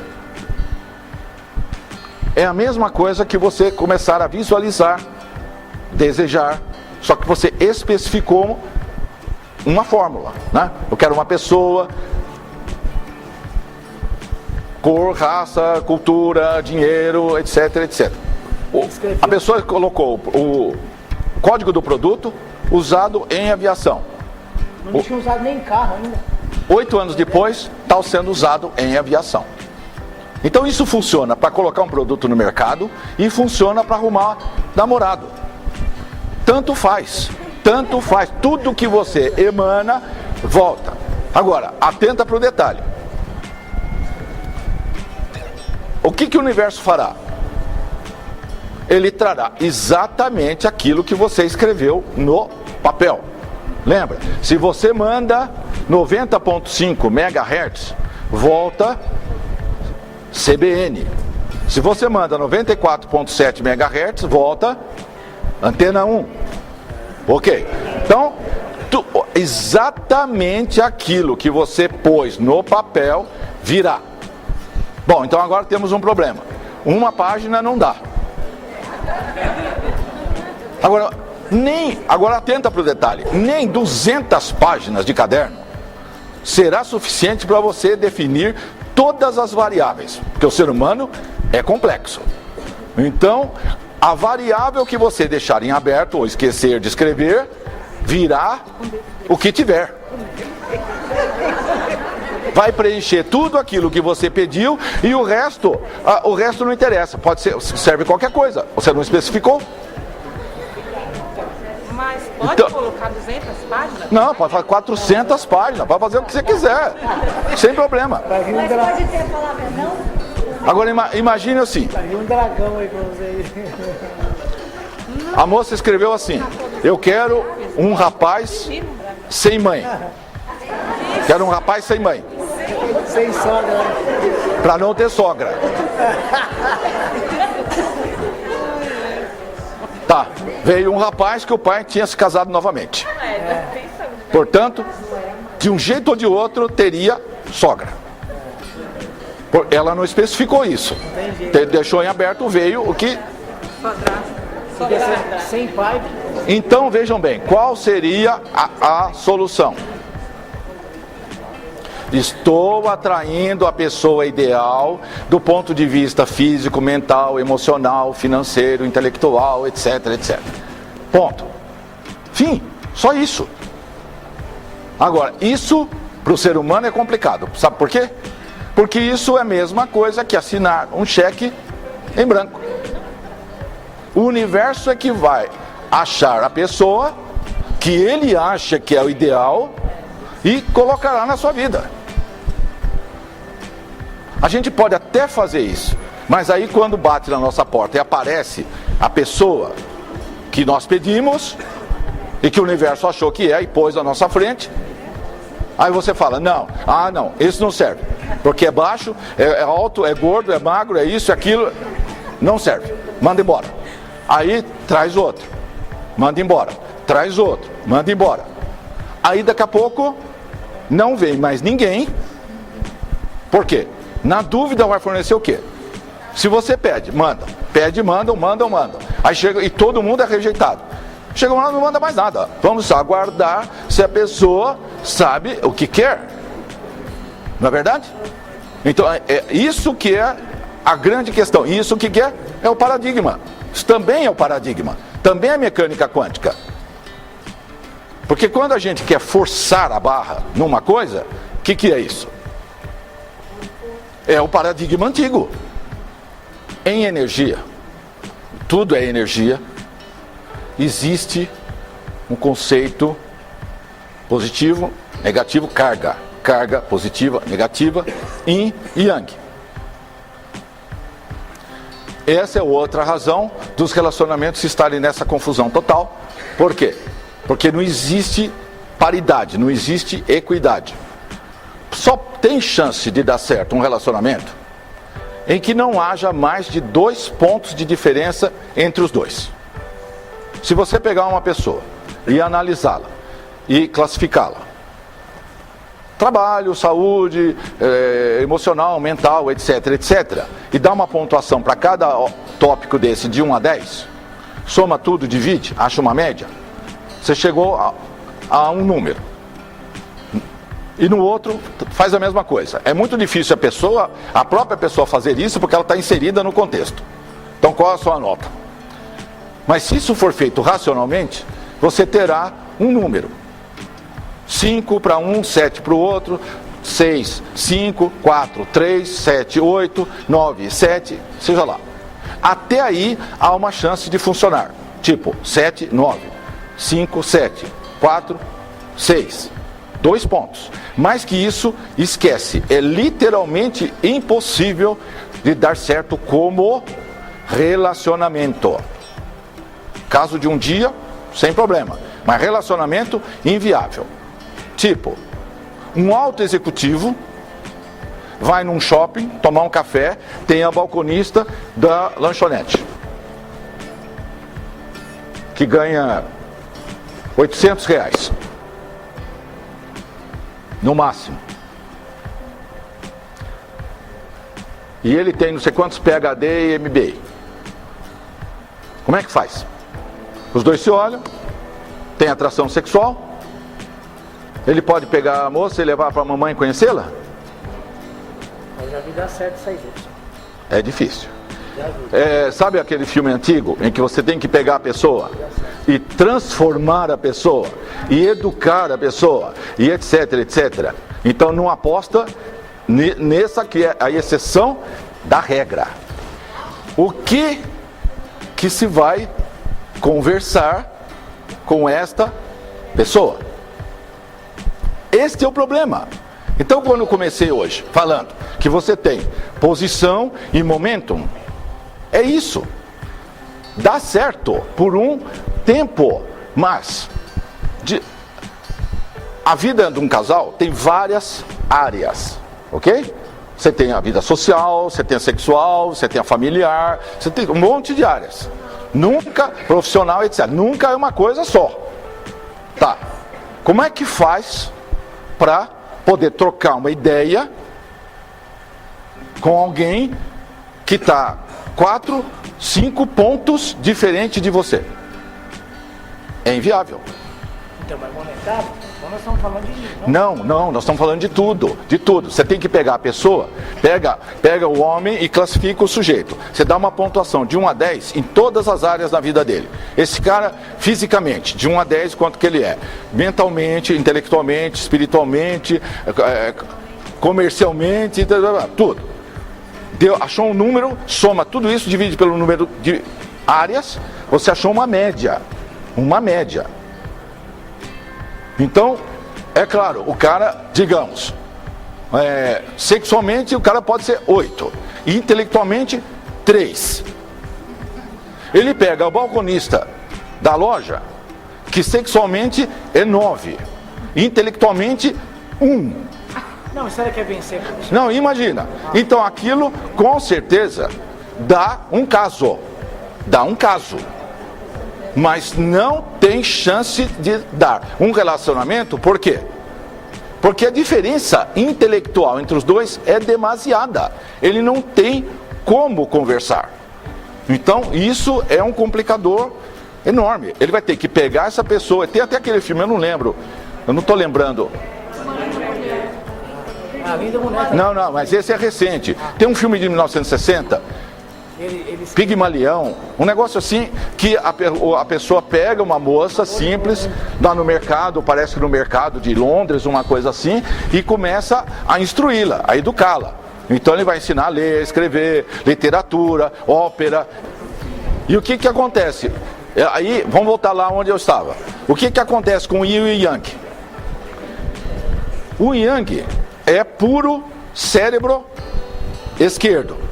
É a mesma coisa que você começar a visualizar, desejar. Só que você especificou uma fórmula, né? Eu quero uma pessoa, cor, raça, cultura, dinheiro, etc, etc. A pessoa colocou o código do produto usado em aviação. Não tinha usado nem em carro ainda. 8 anos depois, está sendo usado em aviação. Então isso funciona para colocar um produto no mercado e funciona para arrumar namorado. Tanto faz. Tanto faz. Tudo que você emana, volta. Agora, atenta para o detalhe. O que o universo fará? Ele trará exatamente aquilo que você escreveu no papel. Lembra? Se você manda 90.5 MHz, volta CBN. Se você manda 94.7 MHz, volta Antena 1. Ok. Então, exatamente aquilo que você pôs no papel virá. Bom, então agora temos um problema. Uma página não dá. Agora atenta para o detalhe. Nem 200 páginas de caderno será suficiente para você definir todas as variáveis. Porque o ser humano é complexo. Então, a variável que você deixar em aberto ou esquecer de escrever, virá o que tiver. Vai preencher tudo aquilo que você pediu e o resto não interessa. Pode ser, serve qualquer coisa. Você não especificou. Mas pode colocar 200 páginas? Não, pode fazer 400 páginas. Pode fazer o que você quiser. Sem problema. Vai vir Mas pode ter a palavra não? Agora imagine assim. Vai vir um dragão aí pra vocês. A moça escreveu assim: eu quero um rapaz sem mãe. Quero um rapaz sem mãe. Sem sogra. para não ter sogra. Tá, veio um rapaz que o pai tinha se casado novamente. Portanto, de um jeito ou de outro, teria sogra. Ela não especificou isso. Deixou em aberto, veio o que... Sem pai. Então, vejam bem, qual seria a solução? Estou atraindo a pessoa ideal do ponto de vista físico, mental, emocional, financeiro, intelectual, etc, etc. Ponto. Fim. Só isso. Agora, isso para o ser humano é complicado. Sabe por quê? Porque isso é a mesma coisa que assinar um cheque em branco. O universo é que vai achar a pessoa que ele acha que é o ideal e colocará na sua vida. A gente pode até fazer isso, mas aí quando bate na nossa porta e aparece a pessoa que nós pedimos e que o universo achou que é e pôs na nossa frente, aí você fala, não, esse não serve, porque é baixo, é alto, é gordo, é magro, é isso, é aquilo, não serve, manda embora. Aí traz outro, manda embora, traz outro, manda embora. Aí daqui a pouco não vem mais ninguém. Por quê? Na dúvida vai fornecer o quê? Se você pede, manda. Pede, mandam. Aí chega e todo mundo é rejeitado. Chega lá, não manda mais nada. Vamos aguardar se a pessoa sabe o que quer. Não é verdade? Então, é isso que é a grande questão. Isso que é o paradigma. Isso também é o paradigma. Também é mecânica quântica. Porque quando a gente quer forçar a barra numa coisa, o que é isso? É o paradigma antigo. Em energia, tudo é energia, existe um conceito positivo, negativo, carga. Carga positiva, negativa, yin e yang. Essa é outra razão dos relacionamentos estarem nessa confusão total. Por quê? Porque não existe paridade, não existe equidade. Só tem chance de dar certo um relacionamento em que não haja mais de 2 pontos de diferença entre os dois. Se você pegar uma pessoa e analisá-la e classificá-la, trabalho, saúde, emocional, mental, etc, etc, e dar uma pontuação para cada tópico desse de 1 a 10, soma tudo, divide, acha uma média, você chegou a um número. E no outro faz a mesma coisa. É muito difícil a própria pessoa fazer isso porque ela está inserida no contexto. Então qual a sua nota? Mas se isso for feito racionalmente, você terá um número. 5 para um, 7 para o outro, 6, 5, 4, 3, 7, 8, 9, 7, seja lá. Até aí há uma chance de funcionar. Tipo 7, 9, 5, 7, 4, 6. 2 pontos. Mais que isso, esquece. É literalmente impossível de dar certo como relacionamento. Caso de um dia, sem problema. Mas relacionamento, inviável. Tipo, um alto executivo vai num shopping, tomar um café, tem a balconista da lanchonete, que ganha R$800. No máximo. E ele tem não sei quantos PhD e MBA. Como é que faz? Os dois se olham, tem atração sexual, ele pode pegar a moça e levar para a mamãe conhecê-la? Eu já vi dar certo isso aí, gente. É difícil. Sabe aquele filme antigo em que você tem que pegar a pessoa e transformar a pessoa e educar a pessoa e etc, etc. Então não aposta nessa que é a exceção da regra. O que se vai conversar com esta pessoa? Este é o problema. Então quando eu comecei hoje falando que você tem posição e momentum, é isso. Dá certo por um tempo, mas a vida de um casal tem várias áreas, ok? Você tem a vida social, você tem a sexual, você tem a familiar, você tem um monte de áreas. Nunca, profissional, etc. Nunca é uma coisa só. Tá. Como é que faz para poder trocar uma ideia com alguém que está 4, 5 pontos diferentes de você? É inviável. Então, mas monetário? Então nós estamos falando de... Não, nós estamos falando de tudo, de tudo. Você tem que pegar a pessoa, pega o homem e classifica o sujeito. Você dá uma pontuação de 1 a 10 em todas as áreas da vida dele. Esse cara, fisicamente, de 1 a 10, quanto que ele é? Mentalmente, intelectualmente, espiritualmente, comercialmente, tudo. Achou um número, soma tudo isso, divide pelo número de áreas, você achou uma média. Uma média. Então, é claro, o cara, digamos, sexualmente o cara pode ser 8, intelectualmente 3. Ele pega o balconista da loja, que sexualmente é 9, intelectualmente 1. Não, isso aí quer vencer, professor. Não, imagina. Então aquilo, com certeza, dá um caso. Dá um caso. Mas não tem chance de dar um relacionamento, por quê? Porque a diferença intelectual entre os dois é demasiada. Ele não tem como conversar. Então, isso é um complicador enorme. Ele vai ter que pegar essa pessoa. Tem até aquele filme, eu não estou lembrando. A linda mulher. Não, mas esse é recente. Tem um filme de 1960... Pigmalião, um negócio assim, que a pessoa pega uma moça simples, lá no mercado, parece que no mercado de Londres, uma coisa assim, e começa a instruí-la, a educá-la. Então ele vai ensinar a ler, escrever, literatura, ópera. E o que acontece? Aí, vamos voltar lá onde eu estava. O que acontece com o Yin e o Yang? O Yang é puro cérebro esquerdo.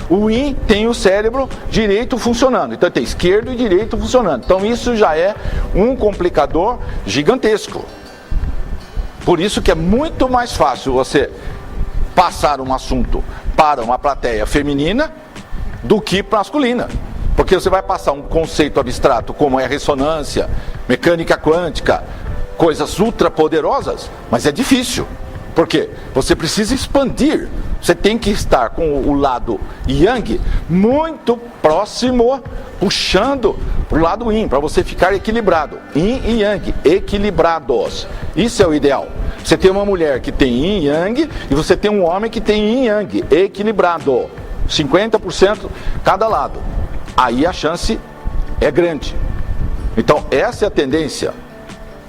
O Yin tem o cérebro direito funcionando. Então tem esquerdo e direito funcionando. Então isso já é um complicador gigantesco. Por isso que é muito mais fácil você passar um assunto para uma plateia feminina do que masculina. Porque você vai passar um conceito abstrato como é a ressonância, mecânica quântica, coisas ultra poderosas, mas é difícil. Por quê? Você precisa expandir. Você tem que estar com o lado Yang muito próximo, puxando para o lado Yin, para você ficar equilibrado. Yin e Yang, equilibrados. Isso é o ideal. Você tem uma mulher que tem Yin e Yang e você tem um homem que tem Yin e Yang, equilibrado. 50% cada lado. Aí a chance é grande. Então essa é a tendência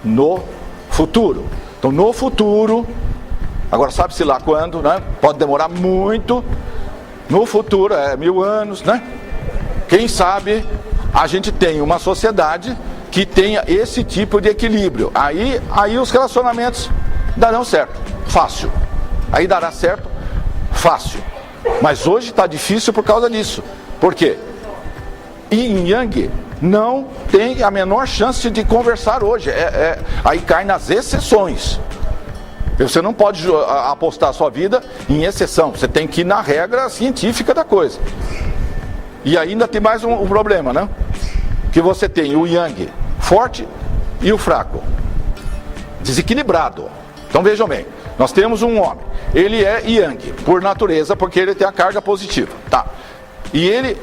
no futuro. Então no futuro... Agora sabe-se lá quando, né? Pode demorar muito. No futuro, 1000 anos, né? Quem sabe a gente tem uma sociedade que tenha esse tipo de equilíbrio. Aí os relacionamentos darão certo, fácil. Aí dará certo, fácil. Mas hoje está difícil por causa disso. Por quê? Yin e Yang não tem a menor chance de conversar hoje. Aí cai nas exceções. Você não pode apostar a sua vida em exceção. Você tem que ir na regra científica da coisa. E ainda tem mais um problema, né? Que você tem o Yang forte e o fraco. Desequilibrado. Então vejam bem. Nós temos um homem. Ele é Yang, por natureza, porque ele tem a carga positiva. Tá. E ele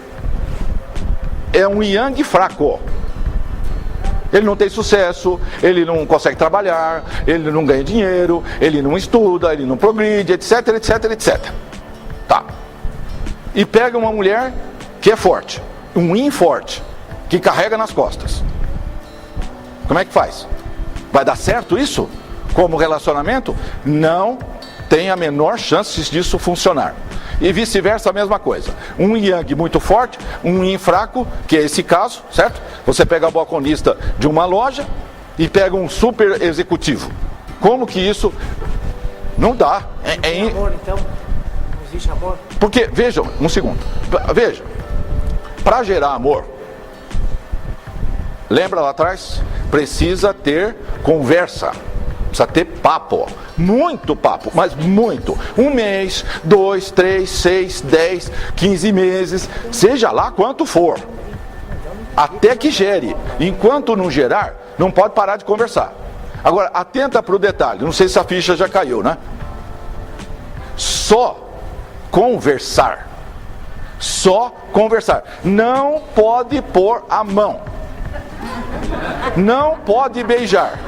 é um Yang fraco. Ele não tem sucesso, ele não consegue trabalhar, ele não ganha dinheiro, ele não estuda, ele não progride, etc, etc, etc. Tá. E pega uma mulher que é forte, um Yin forte, que carrega nas costas. Como é que faz? Vai dar certo isso? Como relacionamento? Não tem a menor chance disso funcionar. E vice-versa, a mesma coisa. Um Yang muito forte, um Yin fraco, que é esse caso, certo? Você pega o balconista de uma loja e pega um super executivo. Como que isso não dá? Tem amor, então? Não existe amor? Porque, vejam, um segundo. Vejam, para gerar amor, lembra lá atrás? Precisa ter conversa. precisa ter papo, muito papo, mas muito. 1 mês, 2, 3, 6, 10, 15 meses, seja lá quanto for. Até que gere. Enquanto não gerar, não pode parar de conversar. Agora, atenta para o detalhe, não sei se a ficha já caiu, né? Só conversar. Só conversar. Não pode pôr a mão. Não pode beijar.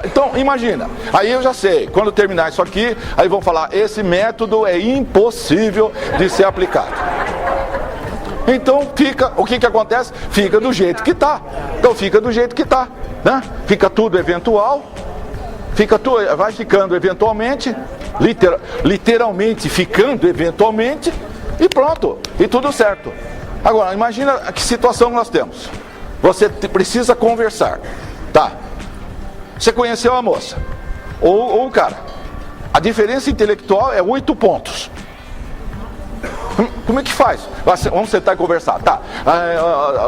Então imagina, aí eu já sei, quando terminar isso aqui, aí vão falar, esse método é impossível de ser aplicado. Então o que acontece? Fica do jeito que está. Então fica do jeito que está, né? Fica tudo eventual, vai ficando eventualmente, literalmente ficando eventualmente, e pronto, e tudo certo. Agora, imagina que situação nós temos. Você precisa conversar, tá? Você conheceu a moça, ou o cara. A diferença intelectual é 8 pontos. Como é que faz? Vamos sentar e conversar. Tá,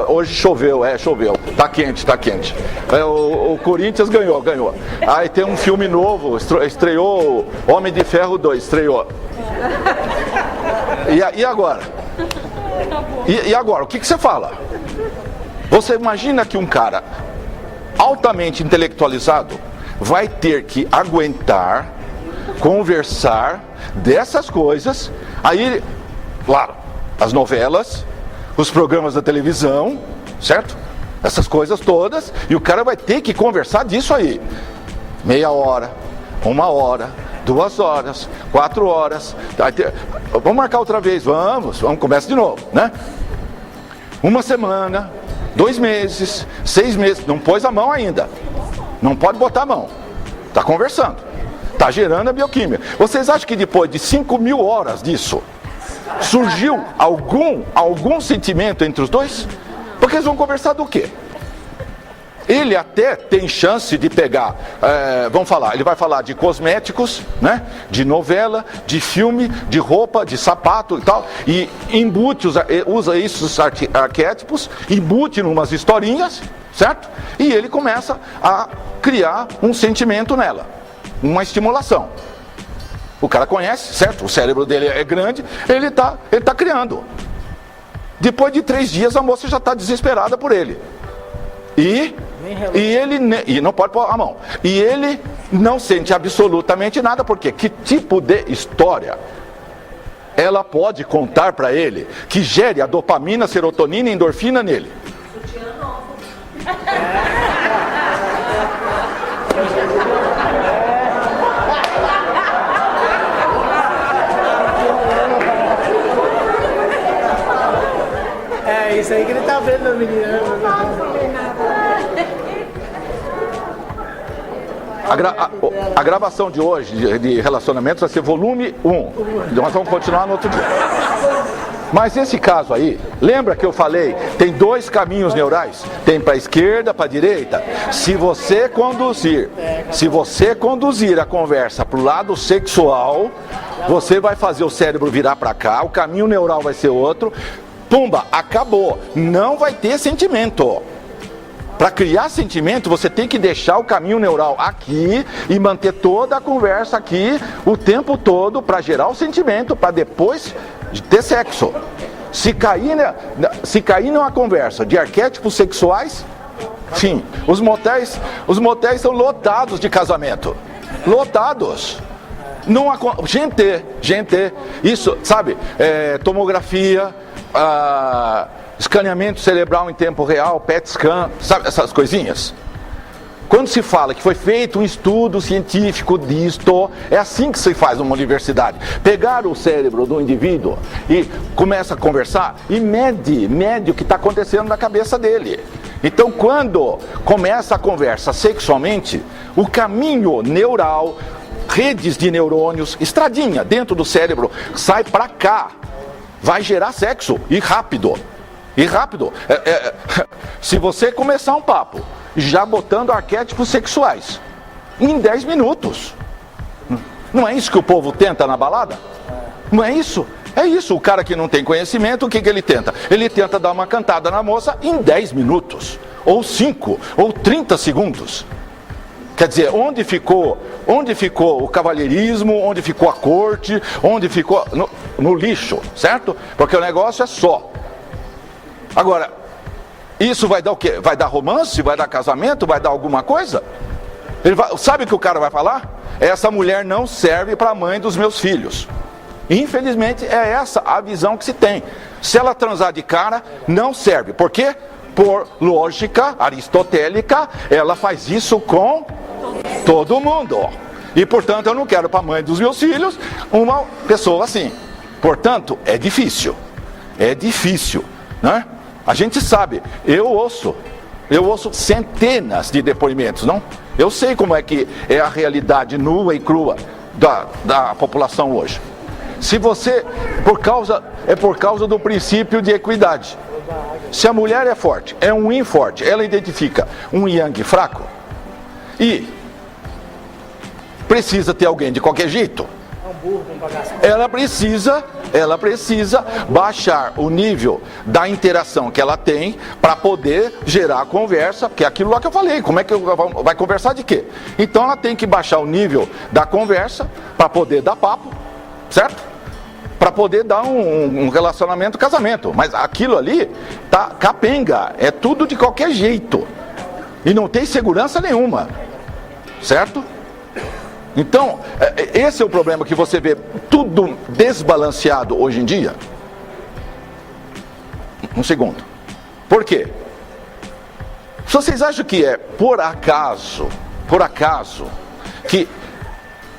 hoje choveu, choveu. Tá quente. O Corinthians ganhou. Aí tem um filme novo, estreou Homem de Ferro 2, estreou. E agora? E agora, o que você fala? Você imagina que um cara altamente intelectualizado vai ter que aguentar, conversar dessas coisas, aí, claro, as novelas, os programas da televisão, certo? Essas coisas todas, e o cara vai ter que conversar disso aí. Meia hora, 1 hora, 2 horas, 4 horas. Vamos marcar outra vez, vamos, começa de novo, né? 1 semana, 2 meses, 6 meses, não pôs a mão ainda. Não pode botar a mão. Está conversando. Está gerando a bioquímica. Vocês acham que depois de 5.000 horas disso, surgiu algum sentimento entre os dois? Porque eles vão conversar do quê? Ele até tem chance de pegar, ele vai falar de cosméticos, né? De novela, de filme, de roupa, de sapato e tal, e usa esses arquétipos, embute em umas historinhas, certo? E ele começa a criar um sentimento nela, uma estimulação. O cara conhece, certo? O cérebro dele é grande, ele tá criando. Depois de 3 dias a moça já está desesperada por ele. E não pode pôr a mão. E ele não sente absolutamente nada, porque que tipo de história ela pode contar para ele que gere a dopamina, serotonina e endorfina nele? É isso aí que ele tá vendo, menina. A gravação de hoje de relacionamentos vai ser volume 1. Nós vamos continuar no outro dia. Mas esse caso aí, lembra que eu falei, tem 2 caminhos neurais, tem para a esquerda, para a direita. Se você conduzir a conversa para o lado sexual, você vai fazer o cérebro virar para cá, o caminho neural vai ser outro. Pumba, acabou. Não vai ter sentimento. Para criar sentimento, você tem que deixar o caminho neural aqui e manter toda a conversa aqui o tempo todo para gerar o sentimento, para depois ter sexo. Se cair numa conversa de arquétipos sexuais, fim. Os motéis são lotados de casamento. Lotados. Gente, isso, sabe, tomografia, escaneamento cerebral em tempo real, PET scan, sabe essas coisinhas? Quando se fala que foi feito um estudo científico disto, é assim que se faz numa universidade. Pegar o cérebro do indivíduo e começa a conversar e mede o que está acontecendo na cabeça dele. Então, quando começa a conversa sexualmente, o caminho neural, redes de neurônios, estradinha dentro do cérebro, sai para cá. Vai gerar sexo, e rápido. Se você começar um papo já botando arquétipos sexuais em 10 minutos, não é isso que o povo tenta na balada? Não é isso? É isso. O cara que não tem conhecimento, o que ele tenta? Ele tenta dar uma cantada na moça em 10 minutos. ou 5, ou 30 segundos. Quer dizer, onde ficou o cavalheirismo, onde ficou a corte, onde ficou no lixo, certo? Porque o negócio é só. Agora, isso vai dar o quê? Vai dar romance? Vai dar casamento? Vai dar alguma coisa? Sabe o que o cara vai falar? Essa mulher não serve para a mãe dos meus filhos. Infelizmente, é essa a visão que se tem. Se ela transar de cara, não serve. Por quê? Por lógica aristotélica, ela faz isso com todo mundo. E, portanto, eu não quero para a mãe dos meus filhos uma pessoa assim. Portanto, é difícil. É difícil, né? A gente sabe, eu ouço centenas de depoimentos, não? Eu sei como é que é a realidade nua e crua da população hoje. Se você, por causa do princípio de equidade. Se a mulher é forte, é um yin forte, ela identifica um yang fraco e precisa ter alguém de qualquer jeito. Ela precisa baixar o nível da interação que ela tem para poder gerar conversa, porque é aquilo lá que eu falei, como é que vai conversar de quê? Então ela tem que baixar o nível da conversa para poder dar papo, certo? Para poder dar um relacionamento, casamento. Mas aquilo ali tá capenga, é tudo de qualquer jeito e não tem segurança nenhuma, certo? Então, esse é o problema que você vê tudo desbalanceado hoje em dia. Um segundo. Por quê? Vocês acham que é por acaso, que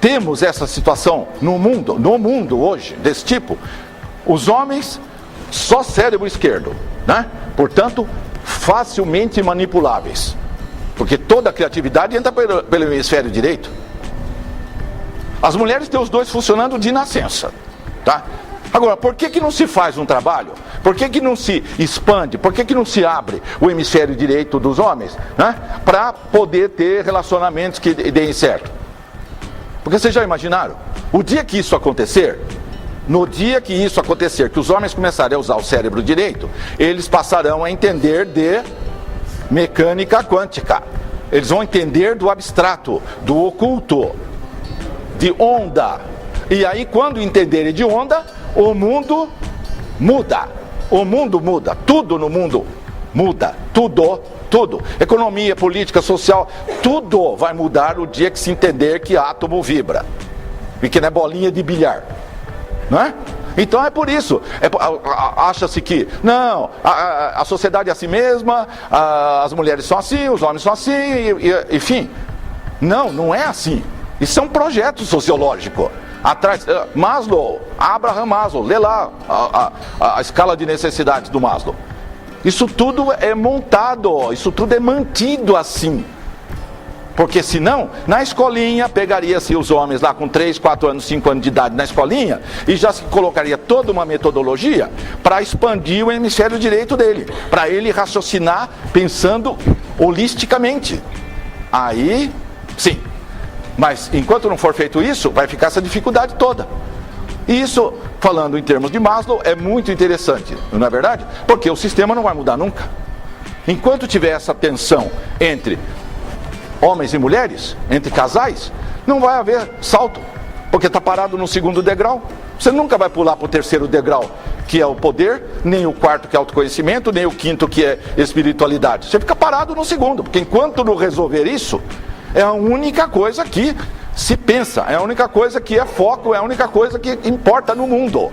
temos essa situação no mundo hoje, desse tipo? Os homens, só cérebro esquerdo, né? Portanto, facilmente manipuláveis. Porque toda a criatividade entra pelo hemisfério direito. As mulheres têm os dois funcionando de nascença, tá? Agora, por que não se faz um trabalho? Por que não se expande? Por que não se abre o hemisfério direito dos homens, né? Para poder ter relacionamentos que deem certo? Porque vocês já imaginaram? O dia que isso acontecer, que os homens começarem a usar o cérebro direito, eles passarão a entender de mecânica quântica. Eles vão entender do abstrato, do oculto, de onda. E aí, quando entenderem de onda, o mundo muda. O mundo muda. Tudo no mundo muda. Tudo. Economia, política, social, tudo vai mudar o dia que se entender que átomo vibra. E que não é bolinha de bilhar. Não é? Então é por isso. Acha-se que, não, a sociedade é assim mesma, as mulheres são assim, os homens são assim, enfim. Não é assim. Isso é um projeto sociológico. Atrás, Abraham Maslow, lê lá a escala de necessidades do Maslow. Isso tudo é montado, isso tudo é mantido assim. Porque senão, na escolinha, pegaria-se os homens lá com 3, 4 anos, 5 anos de idade na escolinha e já se colocaria toda uma metodologia para expandir o hemisfério direito dele, para ele raciocinar pensando holisticamente. Aí, sim. Mas enquanto não for feito isso, vai ficar essa dificuldade toda. E isso, falando em termos de Maslow, é muito interessante, não é verdade? Porque o sistema não vai mudar nunca. Enquanto tiver essa tensão entre homens e mulheres, entre casais, não vai haver salto, porque está parado no segundo degrau. Você nunca vai pular para o terceiro degrau, que é o poder, nem o quarto, que é autoconhecimento, nem o quinto, que é espiritualidade. Você fica parado no segundo, porque enquanto não resolver isso, é a única coisa que se pensa, é a única coisa que é foco, é a única coisa que importa no mundo,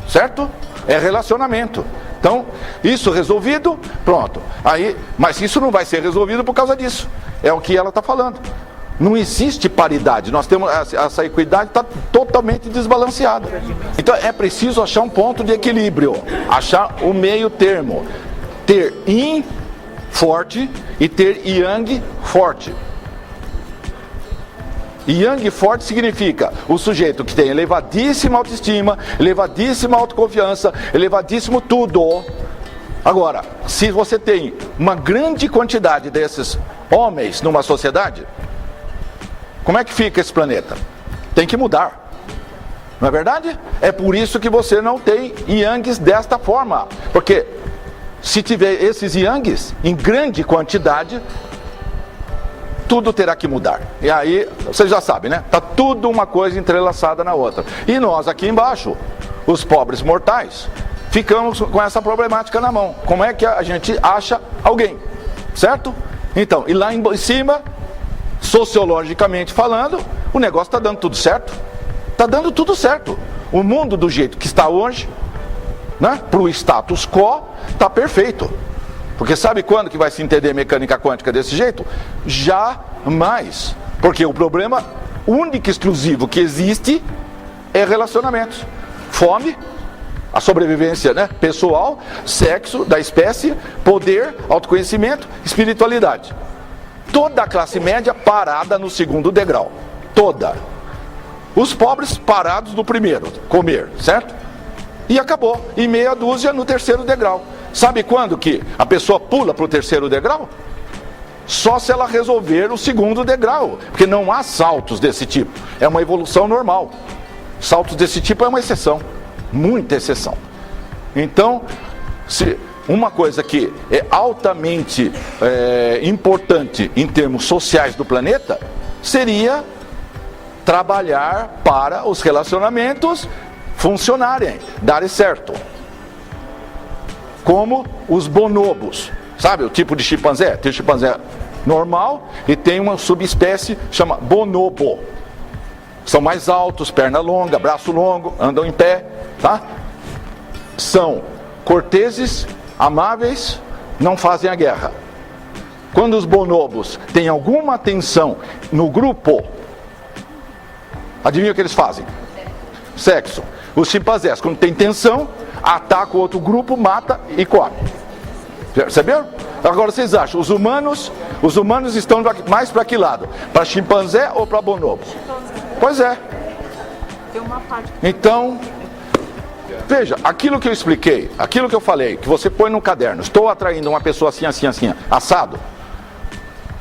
certo? É relacionamento. Então, isso resolvido, pronto. Aí, mas isso não vai ser resolvido por causa disso. É o que ela está falando. Não existe paridade. Nós temos essa equidade está totalmente desbalanceada. Então é preciso achar um ponto de equilíbrio, achar o meio termo, ter yin forte e ter yang forte. Yang forte significa o sujeito que tem elevadíssima autoestima, elevadíssima autoconfiança, elevadíssimo tudo. Agora, se você tem uma grande quantidade desses homens numa sociedade, como é que fica esse planeta? Tem que mudar. Não é verdade? É por isso que você não tem Yangs desta forma. Porque Se tiver esses yangs em grande quantidade, tudo terá que mudar. E aí, vocês já sabem, né? Tá tudo uma coisa entrelaçada na outra. E nós aqui embaixo, os pobres mortais, ficamos com essa problemática na mão. Como é que a gente acha alguém? Certo? Então, e lá em cima, sociologicamente falando, o negócio está dando tudo certo. Está dando tudo certo. O mundo do jeito que está hoje, né, para o status quo, está perfeito. Porque sabe quando que vai se entender mecânica quântica desse jeito? Jamais. Porque o problema único e exclusivo que existe é relacionamentos. Fome, a sobrevivência, né, pessoal, sexo da espécie, poder, autoconhecimento, espiritualidade. Toda a classe média parada no segundo degrau. Toda. Os pobres parados no primeiro, comer, certo? E acabou. E meia dúzia no terceiro degrau. Sabe quando que a pessoa pula para o terceiro degrau? Só se ela resolver o segundo degrau. Porque não há saltos desse tipo. É uma evolução normal. Saltos desse tipo é uma exceção. Muita exceção. Então, se uma coisa que é altamente importante em termos sociais do planeta, seria trabalhar para os relacionamentos funcionarem, darem certo. Como os bonobos, sabe o tipo de chimpanzé? Tem chimpanzé normal e tem uma subespécie chama bonobo. São mais altos, perna longa, braço longo, andam em pé, tá? São corteses, amáveis, não fazem a guerra. Quando os bonobos têm alguma tensão no grupo, adivinha o que eles fazem? Sexo. Os chimpanzés, quando tem tensão, atacam o outro grupo, mata e come. Perceberam? Agora vocês acham, os humanos estão mais para que lado? Para chimpanzé ou para bonobo? Pois é. Tem uma parte. Então, veja, aquilo que eu expliquei, aquilo que eu falei, que você põe no caderno, estou atraindo uma pessoa assim, assim, assim, assado,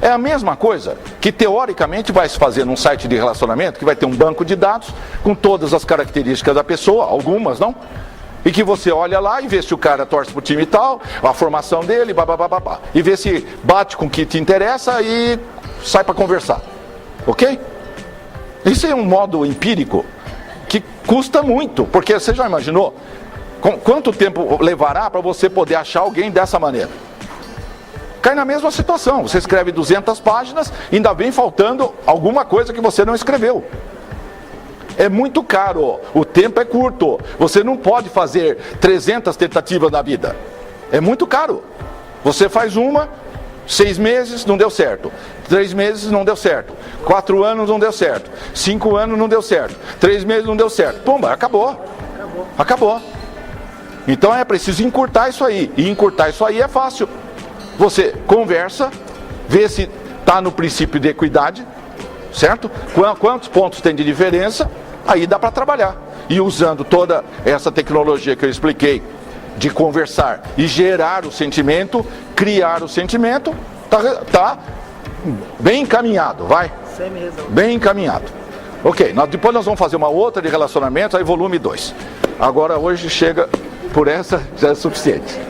é a mesma coisa que teoricamente vai se fazer num site de relacionamento, que vai ter um banco de dados com todas as características da pessoa, algumas não, e que você olha lá e vê se o cara torce pro time e tal, a formação dele, babá, e vê se bate com o que te interessa e sai para conversar, ok? Isso é um modo empírico que custa muito, porque você já imaginou quanto tempo levará para você poder achar alguém dessa maneira? Cai na mesma situação, você escreve 200 páginas, ainda vem faltando alguma coisa que você não escreveu. É muito caro, o tempo é curto, você não pode fazer 300 tentativas na vida, é muito caro. Você faz uma, 6 meses não deu certo, 3 meses não deu certo, 4 anos não deu certo, 5 anos não deu certo, 3 meses não deu certo, pumba, acabou. Então é preciso encurtar isso aí, e encurtar isso aí é fácil. Você conversa, vê se está no princípio de equidade, certo? Quantos pontos tem de diferença, aí dá para trabalhar. E usando toda essa tecnologia que eu expliquei, de conversar e gerar o sentimento, criar o sentimento, tá bem encaminhado, vai? Bem encaminhado. Ok, depois nós vamos fazer uma outra de relacionamento, aí volume 2. Agora hoje chega, por essa já é suficiente.